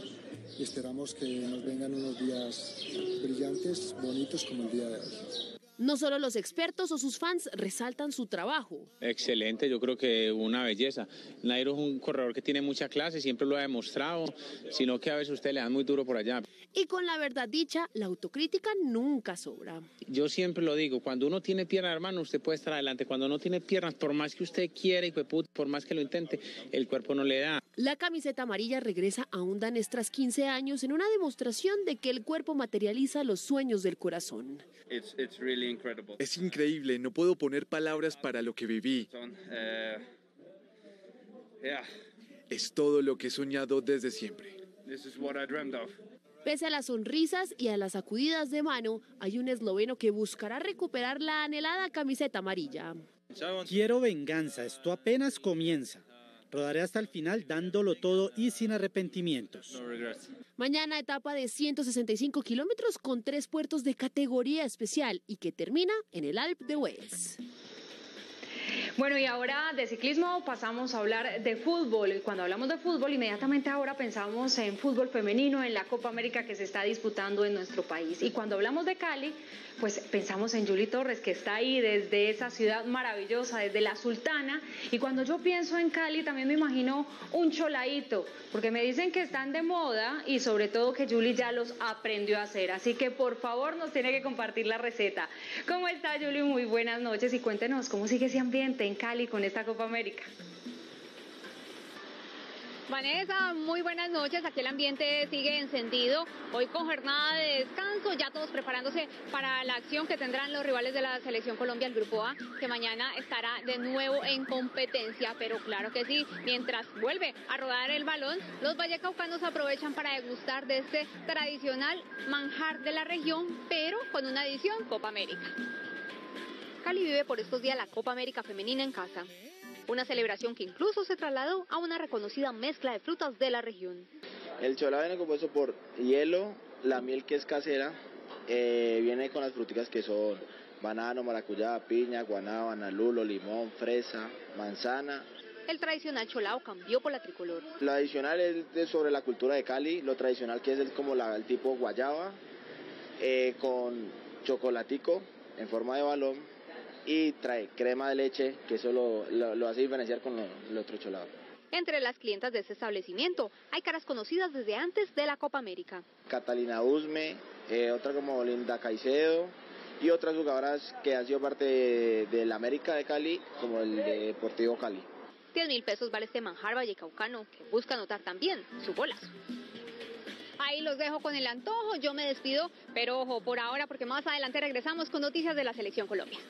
Speaker 16: y esperamos que nos vengan unos días brillantes, bonitos como el día de hoy.
Speaker 5: No solo los expertos o sus fans resaltan su trabajo.
Speaker 17: Excelente, yo creo que una belleza. Nairo es un corredor que tiene mucha clase, siempre lo ha demostrado, sino que a veces ustedes le dan muy duro por allá.
Speaker 5: Y con la verdad dicha, la autocrítica nunca sobra.
Speaker 17: Yo siempre lo digo, cuando uno tiene piernas, hermano, usted puede estar adelante. Cuando no tiene piernas, por más que usted quiera y por más que lo intente, el cuerpo no le da.
Speaker 5: La camiseta amarilla regresa a un danés tras 15 años en una demostración de que el cuerpo materializa los sueños del corazón.
Speaker 18: Es increíble, no puedo poner palabras para lo que viví. Es todo lo que he soñado desde siempre.
Speaker 5: Pese a las sonrisas y a las sacudidas de mano, hay un esloveno que buscará recuperar la anhelada camiseta amarilla.
Speaker 9: Quiero venganza, esto apenas comienza. Rodaré hasta el final dándolo todo y sin arrepentimientos.
Speaker 5: Mañana etapa de 165 kilómetros con 3 puertos de categoría especial y que termina en el Alpe d'Huez.
Speaker 15: Bueno, y ahora de ciclismo pasamos a hablar de fútbol. Y cuando hablamos de fútbol, inmediatamente ahora pensamos en fútbol femenino, en la Copa América que se está disputando en nuestro país. Y cuando hablamos de Cali, pues pensamos en Juli Torres, que está ahí desde esa ciudad maravillosa, desde la Sultana. Y cuando yo pienso en Cali, también me imagino un choladito, porque me dicen que están de moda y sobre todo que Juli ya los aprendió a hacer. Así que por favor nos tiene que compartir la receta. ¿Cómo está, Juli? Muy buenas noches y cuéntenos cómo sigue ese ambiente en Cali con esta Copa América.
Speaker 20: Vanessa, muy buenas noches. Aquí el ambiente sigue encendido. Hoy con jornada de descanso, ya todos preparándose para la acción que tendrán los rivales de la Selección Colombia, el Grupo A, que mañana estará de nuevo en competencia. Pero claro que sí, mientras vuelve a rodar el balón, los vallecaucanos aprovechan para degustar de este tradicional manjar de la región, pero con una edición Copa América. Cali vive por estos días la Copa América Femenina en casa. Una celebración que incluso se trasladó a una reconocida mezcla de frutas de la región.
Speaker 21: El cholado viene compuesto por hielo, la miel que es casera, viene con las fruticas que son banano, maracuyá, piña, guanábana, lulo, limón, fresa, manzana.
Speaker 20: El tradicional cholao cambió por la tricolor.
Speaker 21: Lo adicional es sobre la cultura de Cali, lo tradicional que es como el tipo guayaba, con chocolatico en forma de balón. Y trae crema de leche, que eso lo hace diferenciar con el otro cholado.
Speaker 20: Entre las clientas de este establecimiento hay caras conocidas desde antes de la Copa América.
Speaker 21: Catalina Usme, otra como Linda Caicedo y otras jugadoras que han sido parte del América de Cali, como el Deportivo Cali.
Speaker 20: 10.000 pesos vale este manjar vallecaucano, que busca anotar también su golazo. Ahí los dejo con el antojo, yo me despido, pero ojo por ahora porque más adelante regresamos con noticias de la Selección Colombia.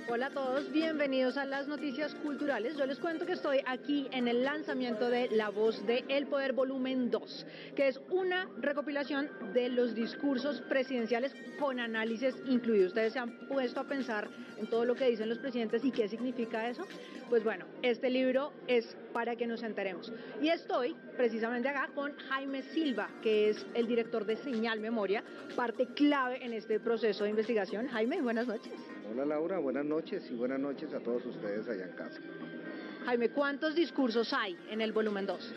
Speaker 26: Hola a todos, bienvenidos a las noticias culturales. Yo les cuento que estoy aquí en el lanzamiento de La Voz de El Poder Volumen 2, que es una recopilación de los discursos presidenciales con análisis incluidos. ¿Ustedes se han puesto a pensar en todo lo que dicen los presidentes y qué significa eso? Pues bueno, este libro es para que nos enteremos. Y estoy precisamente acá con Jaime Silva, que es el director de Señal Memoria, parte clave en este proceso de investigación. Jaime, buenas noches.
Speaker 27: Hola Laura, buenas noches y buenas noches a todos ustedes allá en casa.
Speaker 26: Jaime, ¿cuántos discursos hay en el volumen 2?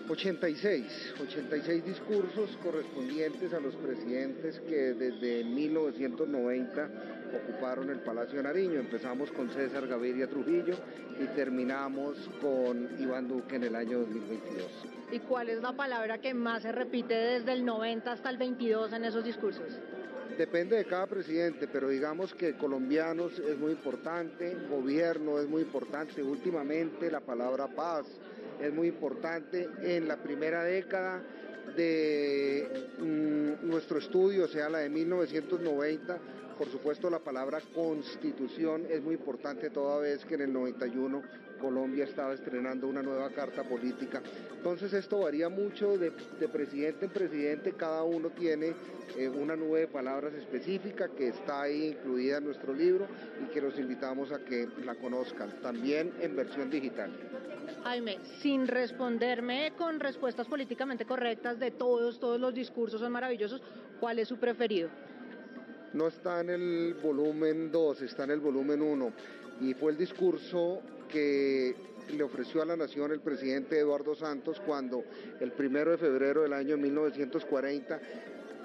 Speaker 27: 86 discursos correspondientes a los presidentes que desde 1990 ocuparon el Palacio de Nariño. Empezamos con César Gaviria Trujillo y terminamos con Iván Duque en el año 2022.
Speaker 26: ¿Y cuál es la palabra que más se repite desde el 90 hasta el 22 en esos discursos?
Speaker 27: Depende de cada presidente, pero digamos que colombianos es muy importante, gobierno es muy importante, últimamente la palabra paz es muy importante. En la primera década de nuestro estudio, o sea, la de 1990, por supuesto la palabra constitución es muy importante, toda vez que en el 91 Colombia estaba estrenando una nueva carta política. Entonces esto varía mucho de presidente en presidente, cada uno tiene una nube de palabras específica que está ahí incluida en nuestro libro y que los invitamos a que la conozcan, también en versión digital.
Speaker 26: Jaime, sin responderme con respuestas políticamente correctas de todos los discursos son maravillosos, ¿cuál es su preferido?
Speaker 27: No está en el volumen 2, está en el volumen 1 y fue el discurso que le ofreció a la nación el presidente Eduardo Santos cuando el 1 de febrero del año 1940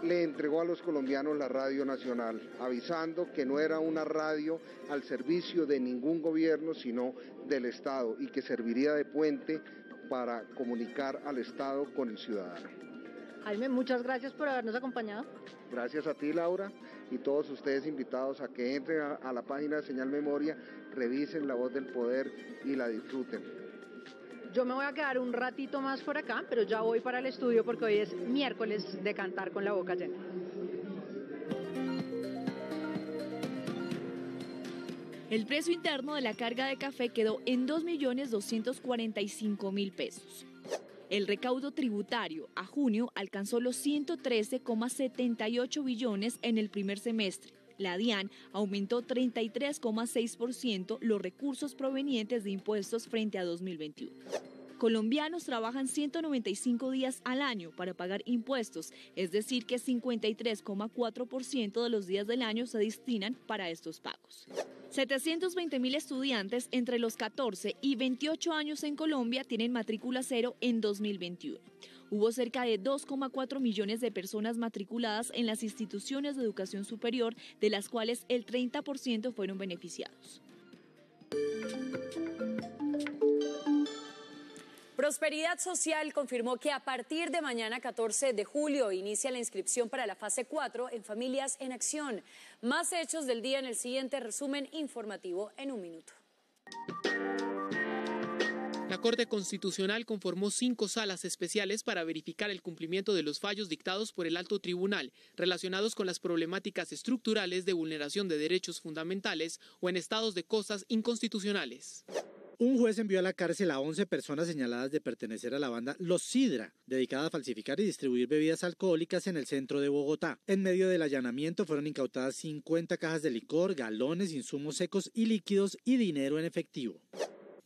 Speaker 27: le entregó a los colombianos la Radio Nacional, avisando que no era una radio al servicio de ningún gobierno, sino del Estado, y que serviría de puente para comunicar al Estado con el ciudadano.
Speaker 26: Jaime, muchas gracias por habernos acompañado.
Speaker 27: Gracias a ti, Laura, y todos ustedes invitados a que entren a la página de Señal Memoria, revisen La Voz del Poder y la disfruten.
Speaker 26: Yo me voy a quedar un ratito más por acá, pero ya voy para el estudio porque hoy es miércoles de cantar con la boca llena.
Speaker 1: El precio interno de la carga de café quedó en 2.245.000 pesos. El recaudo tributario a junio alcanzó los 113,78 billones en el primer semestre. La DIAN aumentó 33,6% los recursos provenientes de impuestos frente a 2021. Colombianos trabajan 195 días al año para pagar impuestos, es decir que 53,4% de los días del año se destinan para estos pagos. 720.000 estudiantes entre los 14 y 28 años en Colombia tienen matrícula cero en 2021. Hubo cerca de 2,4 millones de personas matriculadas en las instituciones de educación superior, de las cuales el 30% fueron beneficiados.
Speaker 7: Prosperidad Social confirmó que a partir de mañana 14 de julio inicia la inscripción para la fase 4 en Familias en Acción. Más hechos del día en el siguiente resumen informativo en un minuto.
Speaker 10: La Corte Constitucional conformó 5 salas especiales para verificar el cumplimiento de los fallos dictados por el Alto Tribunal relacionados con las problemáticas estructurales de vulneración de derechos fundamentales o en estados de cosas inconstitucionales.
Speaker 2: Un juez envió a la cárcel a 11 personas señaladas de pertenecer a la banda Los Sidra, dedicada a falsificar y distribuir bebidas alcohólicas en el centro de Bogotá. En medio del allanamiento fueron incautadas 50 cajas de licor, galones, insumos secos y líquidos y dinero en efectivo.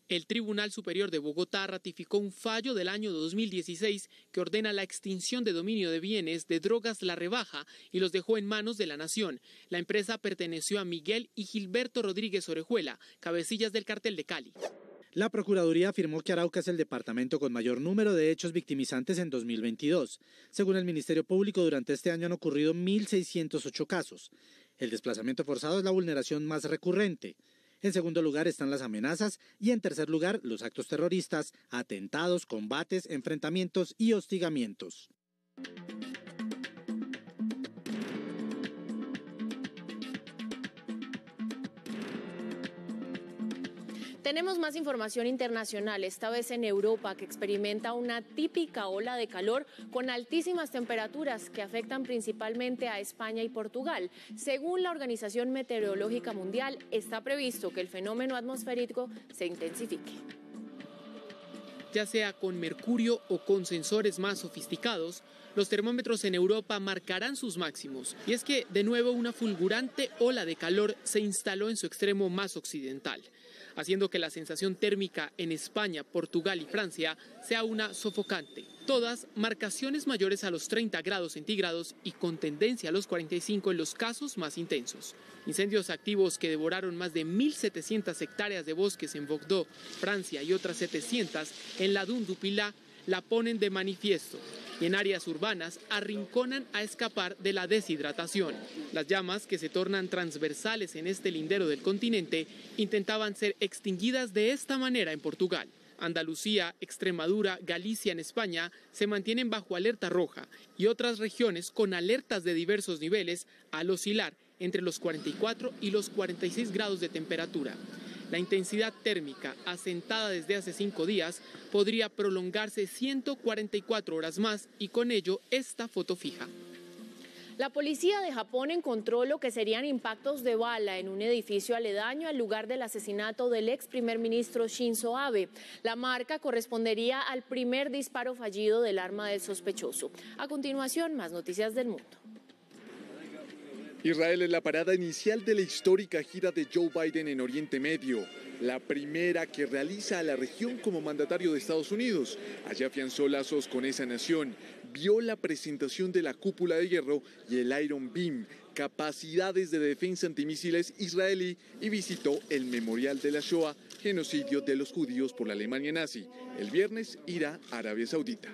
Speaker 10: El Tribunal Superior de Bogotá ratificó un fallo del año 2016 que ordena la extinción de dominio de bienes de Drogas La Rebaja y los dejó en manos de la Nación. La empresa perteneció a Miguel y Gilberto Rodríguez Orejuela, cabecillas del Cartel de Cali.
Speaker 2: La Procuraduría afirmó que Arauca es el departamento con mayor número de hechos victimizantes en 2022. Según el Ministerio Público, durante este año han ocurrido 1.608 casos. El desplazamiento forzado es la vulneración más recurrente. En segundo lugar están las amenazas y en tercer lugar los actos terroristas, atentados, combates, enfrentamientos y hostigamientos.
Speaker 13: Tenemos más información internacional, esta vez en Europa, que experimenta una típica ola de calor con altísimas temperaturas que afectan principalmente a España y Portugal. Según la Organización Meteorológica Mundial, está previsto que el fenómeno atmosférico se intensifique.
Speaker 10: Ya sea con mercurio o con sensores más sofisticados, los termómetros en Europa marcarán sus máximos. Y es que, de nuevo, una fulgurante ola de calor se instaló en su extremo más occidental, haciendo que la sensación térmica en España, Portugal y Francia sea una sofocante. Todas marcaciones mayores a los 30 grados centígrados y con tendencia a los 45 en los casos más intensos. Incendios activos que devoraron más de 1.700 hectáreas de bosques en Bordeaux, Francia, y otras 700 en la Dune du Pilat, la ponen de manifiesto y en áreas urbanas arrinconan a escapar de la deshidratación. Las llamas, que se tornan transversales en este lindero del continente, intentaban ser extinguidas de esta manera en Portugal. Andalucía, Extremadura, Galicia en España se mantienen bajo alerta roja y otras regiones con alertas de diversos niveles al oscilar entre los 44 y los 46 grados de temperatura. La intensidad térmica, asentada desde hace 5 días, podría prolongarse 144 horas más y con ello esta foto fija.
Speaker 13: La policía de Japón encontró lo que serían impactos de bala en un edificio aledaño al lugar del asesinato del ex primer ministro Shinzo Abe. La marca correspondería al primer disparo fallido del arma del sospechoso. A continuación, más noticias del mundo.
Speaker 18: Israel es la parada inicial de la histórica gira de Joe Biden en Oriente Medio, la primera que realiza a la región como mandatario de Estados Unidos. Allá afianzó lazos con esa nación, vio la presentación de la cúpula de hierro y el Iron Beam, capacidades de defensa antimisiles israelí, y visitó el Memorial de la Shoah, genocidio de los judíos por la Alemania nazi. El viernes irá a Arabia Saudita.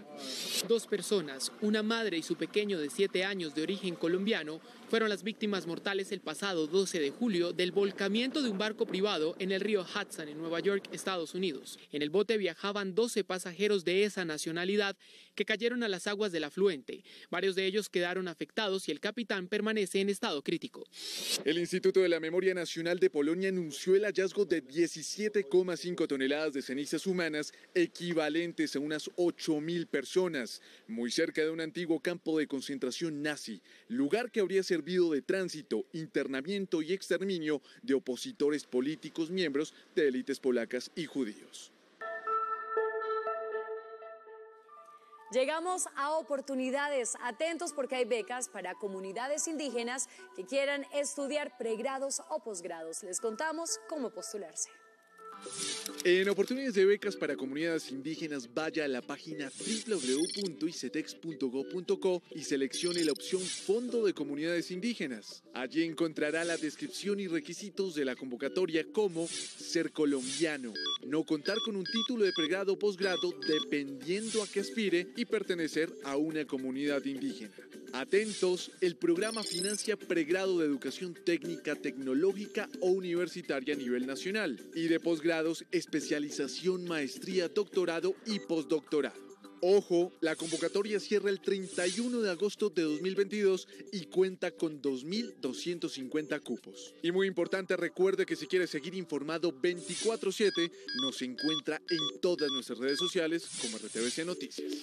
Speaker 10: 2 personas, una madre y su pequeño de 7 años de origen colombiano, fueron las víctimas mortales el pasado 12 de julio del volcamiento de un barco privado en el río Hudson, en Nueva York, Estados Unidos. En el bote viajaban 12 pasajeros de esa nacionalidad que cayeron a las aguas del afluente. Varios de ellos quedaron afectados y el capitán permanece en estado crítico.
Speaker 18: El Instituto de la Memoria Nacional de Polonia anunció el hallazgo de 17,5 toneladas de cenizas humanas, equivalentes a unas 8.000 personas, muy cerca de un antiguo campo de concentración nazi, lugar que habría servido de tránsito, internamiento y exterminio de opositores políticos miembros de élites polacas y judíos.
Speaker 7: Llegamos a oportunidades. Atentos porque hay becas para comunidades indígenas que quieran estudiar pregrados o posgrados. Les contamos cómo postularse.
Speaker 18: En oportunidades de becas para comunidades indígenas, vaya a la página www.icetex.go.co y seleccione la opción Fondo de Comunidades Indígenas. Allí encontrará la descripción y requisitos de la convocatoria, como ser colombiano, no contar con un título de pregrado o posgrado dependiendo a que aspire y pertenecer a una comunidad indígena. Atentos, el programa financia pregrado de educación técnica, tecnológica o universitaria a nivel nacional y de posgrados, especialización, maestría, doctorado y postdoctorado. Ojo, la convocatoria cierra el 31 de agosto de 2022 y cuenta con 2.250 cupos. Y muy importante, recuerde que si quiere seguir informado 24/7, nos encuentra en todas nuestras redes sociales como RTVC Noticias.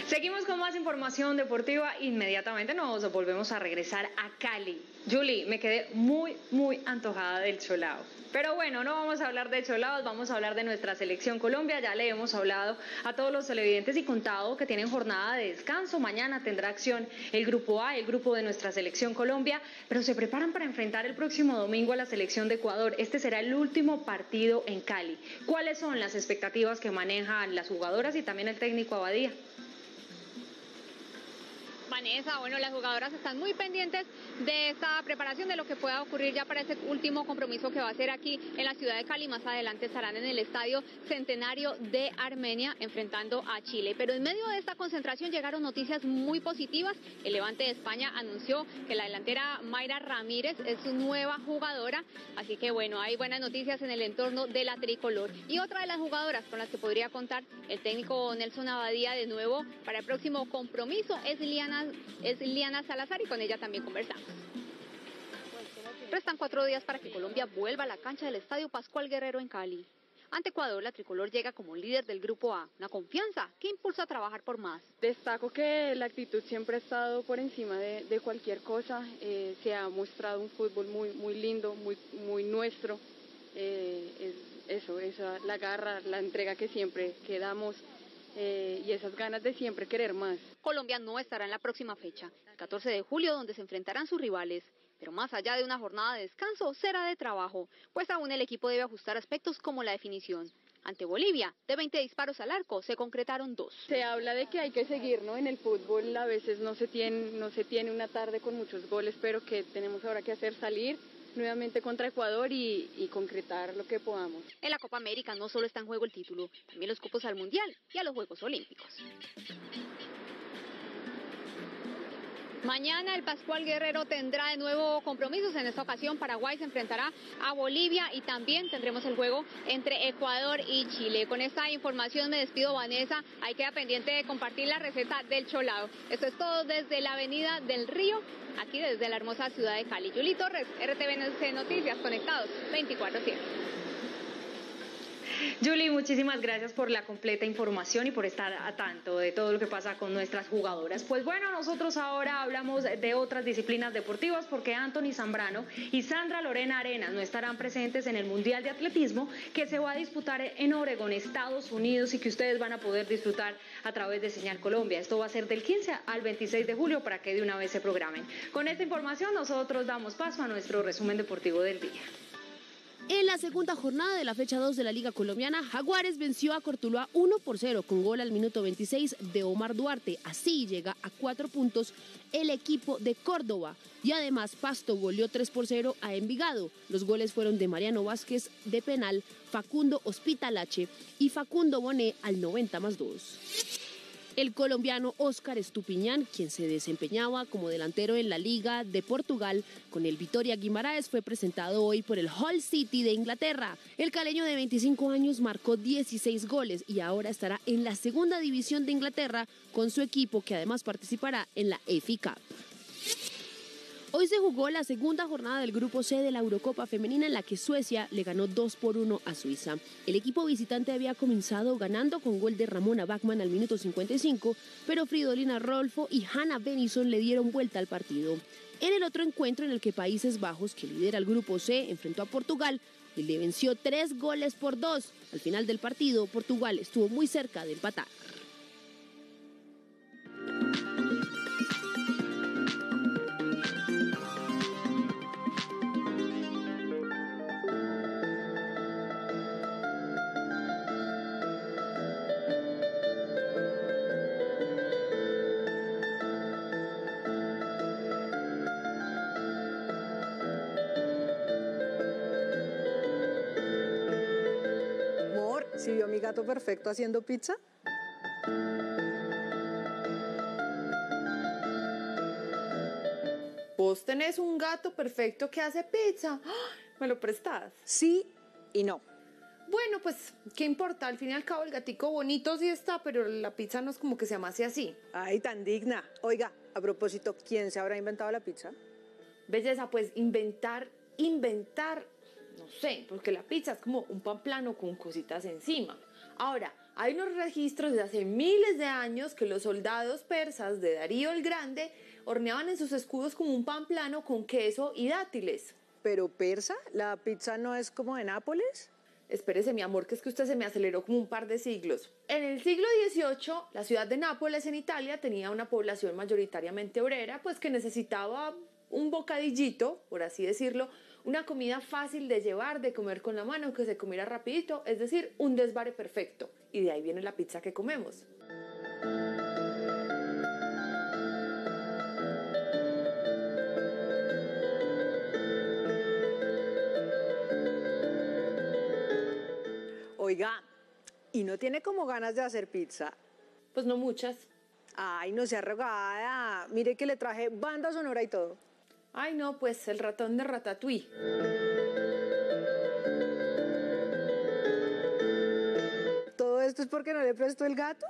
Speaker 15: Seguimos con más información deportiva. Inmediatamente nos volvemos a regresar a Cali. Julie, me quedé muy antojada del cholao. Pero bueno, no vamos a hablar de cholaos, vamos a hablar de nuestra selección Colombia. Ya le hemos hablado a todos los televidentes y contado que tienen jornada de descanso. Mañana tendrá acción el grupo A, el grupo de nuestra selección Colombia, pero se preparan para enfrentar el próximo domingo a la selección de Ecuador. Este será el último partido en Cali. ¿Cuáles son las expectativas que manejan las jugadoras y también el técnico Abadía?
Speaker 20: Vanessa, bueno, las jugadoras están muy pendientes de esta preparación, de lo que pueda ocurrir ya para ese último compromiso que va a ser aquí en la ciudad de Cali. Más adelante estarán en el Estadio Centenario de Armenia enfrentando a Chile. Pero en medio de esta concentración llegaron noticias muy positivas. El Levante de España anunció que la delantera Mayra Ramírez es su nueva jugadora. Así que bueno, hay buenas noticias en el entorno de la tricolor. Y otra de las jugadoras con las que podría contar el técnico Nelson Abadía de nuevo para el próximo compromiso es Liana Salazar, y con ella también conversamos. Restan 4 días para que Colombia vuelva a la cancha del Estadio Pascual Guerrero en Cali. Ante Ecuador, la tricolor llega como líder del Grupo A. Una confianza que impulsa a trabajar por más.
Speaker 4: Destaco que la actitud siempre ha estado por encima de cualquier cosa. Se ha mostrado un fútbol muy lindo, muy nuestro. Esa la garra, la entrega que siempre damos. Y esas ganas de siempre querer más.
Speaker 20: Colombia no estará en la próxima fecha, el 14 de julio, donde se enfrentarán sus rivales. Pero más allá de una jornada de descanso, será de trabajo, pues aún el equipo debe ajustar aspectos como la definición. ante Bolivia. De 20 disparos al arco, se concretaron 2.
Speaker 4: Se habla de que hay que seguir, ¿no? En el fútbol a veces no se tiene una tarde con muchos goles, pero que tenemos ahora que hacer salir nuevamente contra Ecuador y concretar lo que podamos.
Speaker 20: En la Copa América no solo está en juego el título, también los cupos al Mundial y a los Juegos Olímpicos. Mañana el Pascual Guerrero tendrá de nuevo compromisos. En esta ocasión Paraguay se enfrentará a Bolivia y también tendremos el juego entre Ecuador y Chile. Con esta información me despido, Vanessa. Ahí queda pendiente de compartir la receta del cholado. Esto es todo desde la Avenida del Río, aquí desde la hermosa ciudad de Cali. Yuli Torres, RTV Noticias, conectados 24/7.
Speaker 15: Julie, muchísimas gracias por la completa información y por estar a tanto de todo lo que pasa con nuestras jugadoras. Pues bueno, nosotros ahora hablamos de otras disciplinas deportivas porque Anthony Zambrano y Sandra Lorena Arenas no estarán presentes en el Mundial de Atletismo que se va a disputar en Oregón, Estados Unidos, y que ustedes van a poder disfrutar a través de Señal Colombia. Esto va a ser del 15 al 26 de julio para que de una vez se programen. Con esta información nosotros damos paso a nuestro resumen deportivo del día.
Speaker 5: En la segunda jornada de la fecha 2 de la Liga Colombiana, Jaguares venció a Cortuluá 1-0 con gol al minuto 26 de Omar Duarte. Así llega a 4 puntos el equipo de Córdoba. Y además Pasto goleó 3-0 a Envigado. Los goles fueron de Mariano Vázquez de penal, Facundo Hospitalache y Facundo Bonet al 90+2. El colombiano Óscar Estupiñán, quien se desempeñaba como delantero en la Liga de Portugal con el Vitória Guimaraes, fue presentado hoy por el Hull City de Inglaterra. El caleño de 25 años marcó 16 goles y ahora estará en la segunda división de Inglaterra con su equipo, que además participará en la FA Cup. Hoy se jugó la segunda jornada del Grupo C de la Eurocopa Femenina, en la que Suecia le ganó 2-1 a Suiza. El equipo visitante había comenzado ganando con gol de Ramona Bachmann al minuto 55, pero Fridolina Rolfo y Hannah Bennison le dieron vuelta al partido. En el otro encuentro, en el que Países Bajos, que lidera el Grupo C, enfrentó a Portugal y le venció 3-2. Al final del partido, Portugal estuvo muy cerca de empatar.
Speaker 3: ¿Sí vio a mi gato perfecto haciendo pizza?
Speaker 6: Vos tenés un gato perfecto que hace pizza. ¿Me lo prestás?
Speaker 3: Sí y no.
Speaker 6: Bueno, pues, ¿qué importa? Al fin y al cabo, el gatico bonito sí está, pero la pizza no es como que se amase así.
Speaker 3: Ay, tan digna. Oiga, a propósito, ¿quién se habrá inventado la pizza?
Speaker 6: Belleza, pues, inventar, no sé, porque la pizza es como un pan plano con cositas encima. Ahora, hay unos registros de hace miles de años que los soldados persas de Darío el Grande horneaban en sus escudos como un pan plano con queso y dátiles.
Speaker 3: ¿Pero persa? ¿La pizza no es como de Nápoles?
Speaker 6: Espérese, mi amor, que es que usted se me aceleró como un par de siglos. En el siglo XVIII, la ciudad de Nápoles, en Italia, tenía una población mayoritariamente obrera, pues que necesitaba un bocadillito, por así decirlo, una comida fácil de llevar, de comer con la mano, que se comiera rapidito, es decir, un desvare perfecto. Y de ahí viene la pizza que comemos.
Speaker 3: Oiga, ¿y no tiene como ganas de hacer pizza?
Speaker 6: Pues no muchas.
Speaker 3: Ay, no sea rogada. Mire que le traje banda sonora y todo.
Speaker 6: Ay, no, pues el ratón de Ratatouille.
Speaker 3: ¿Todo esto es porque no le prestó el gato?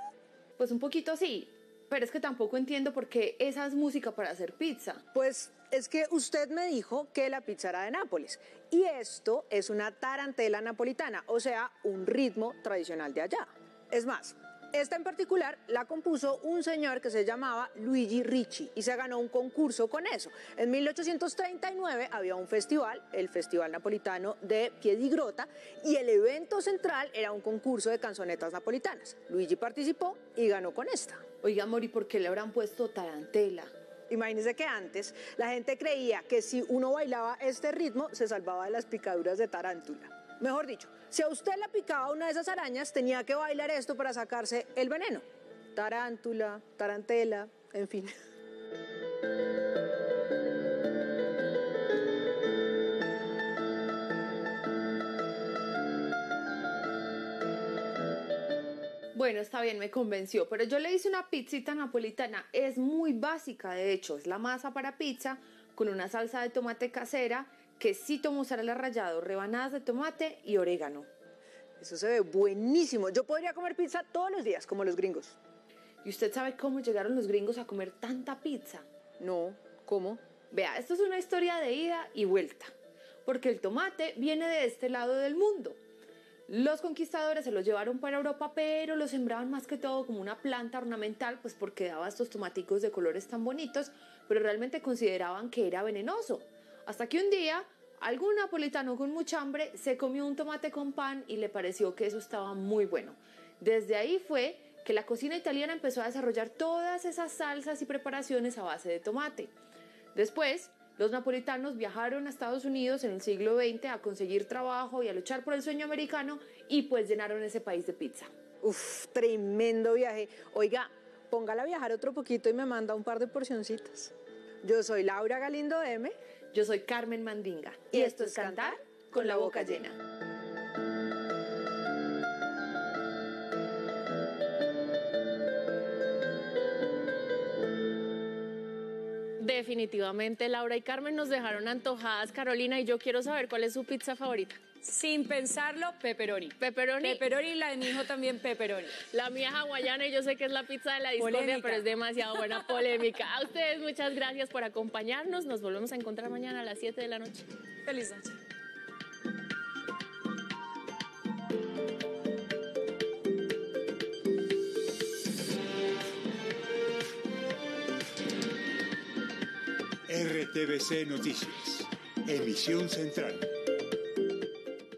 Speaker 6: Pues un poquito sí, pero es que tampoco entiendo por qué esa es música para hacer pizza.
Speaker 3: Pues es que usted me dijo que la pizza era de Nápoles y esto es una tarantela napolitana, o sea, un ritmo tradicional de allá. Es más, esta en particular la compuso un señor que se llamaba Luigi Ricci y se ganó un concurso con eso. En 1839 había un festival, el Festival Napolitano de Piedigrotta, y el evento central era un concurso de canzonetas napolitanas. Luigi participó y ganó con esta.
Speaker 6: Oiga, amor, ¿y por qué le habrán puesto tarantela?
Speaker 3: Imagínese que antes la gente creía que si uno bailaba este ritmo se salvaba de las picaduras de tarántula. Mejor dicho, Si a usted le picaba una de esas arañas, tenía que bailar esto para sacarse el veneno. Tarántula, tarantela, en fin.
Speaker 6: Bueno, está bien, me convenció, pero yo le hice una pizzita napolitana. Es muy básica, de hecho, es la masa para pizza con una salsa de tomate casera, quesito mozzarella rallado, rebanadas de tomate y orégano.
Speaker 3: Eso se ve buenísimo. Yo podría comer pizza todos los días, como los gringos.
Speaker 6: ¿Y usted sabe cómo llegaron los gringos a comer tanta pizza?
Speaker 3: No, ¿cómo?
Speaker 6: Vea, esto es una historia de ida y vuelta, porque el tomate viene de este lado del mundo. Los conquistadores se lo llevaron para Europa, pero lo sembraban más que todo como una planta ornamental, pues porque daba estos tomaticos de colores tan bonitos, pero realmente consideraban que era venenoso. Hasta que un día, algún napolitano con mucha hambre se comió un tomate con pan y le pareció que eso estaba muy bueno. Desde ahí fue que la cocina italiana empezó a desarrollar todas esas salsas y preparaciones a base de tomate. Después, los napolitanos viajaron a Estados Unidos en el siglo XX a conseguir trabajo y a luchar por el sueño americano y pues llenaron ese país de pizza.
Speaker 3: Uf, tremendo viaje. Oiga, póngala a viajar otro poquito y me manda un par de porcioncitas. Yo soy Laura Galindo M.
Speaker 6: Yo soy Carmen Mandinga. Y esto es Cantar con la boca llena.
Speaker 13: Definitivamente Laura y Carmen nos dejaron antojadas. Carolina, y yo quiero saber cuál es su pizza favorita.
Speaker 7: Sin pensarlo, pepperoni.
Speaker 13: Pepperoni.
Speaker 7: Pepperoni y la de mi hijo también pepperoni.
Speaker 13: La mía es hawaiana y yo sé que es la pizza de la discordia,
Speaker 7: Polémica.
Speaker 13: pero es demasiado buena, polémica. A ustedes muchas gracias por acompañarnos. Nos volvemos a encontrar mañana a las 7 de la noche.
Speaker 7: Feliz noche.
Speaker 8: RTBC Noticias, emisión central.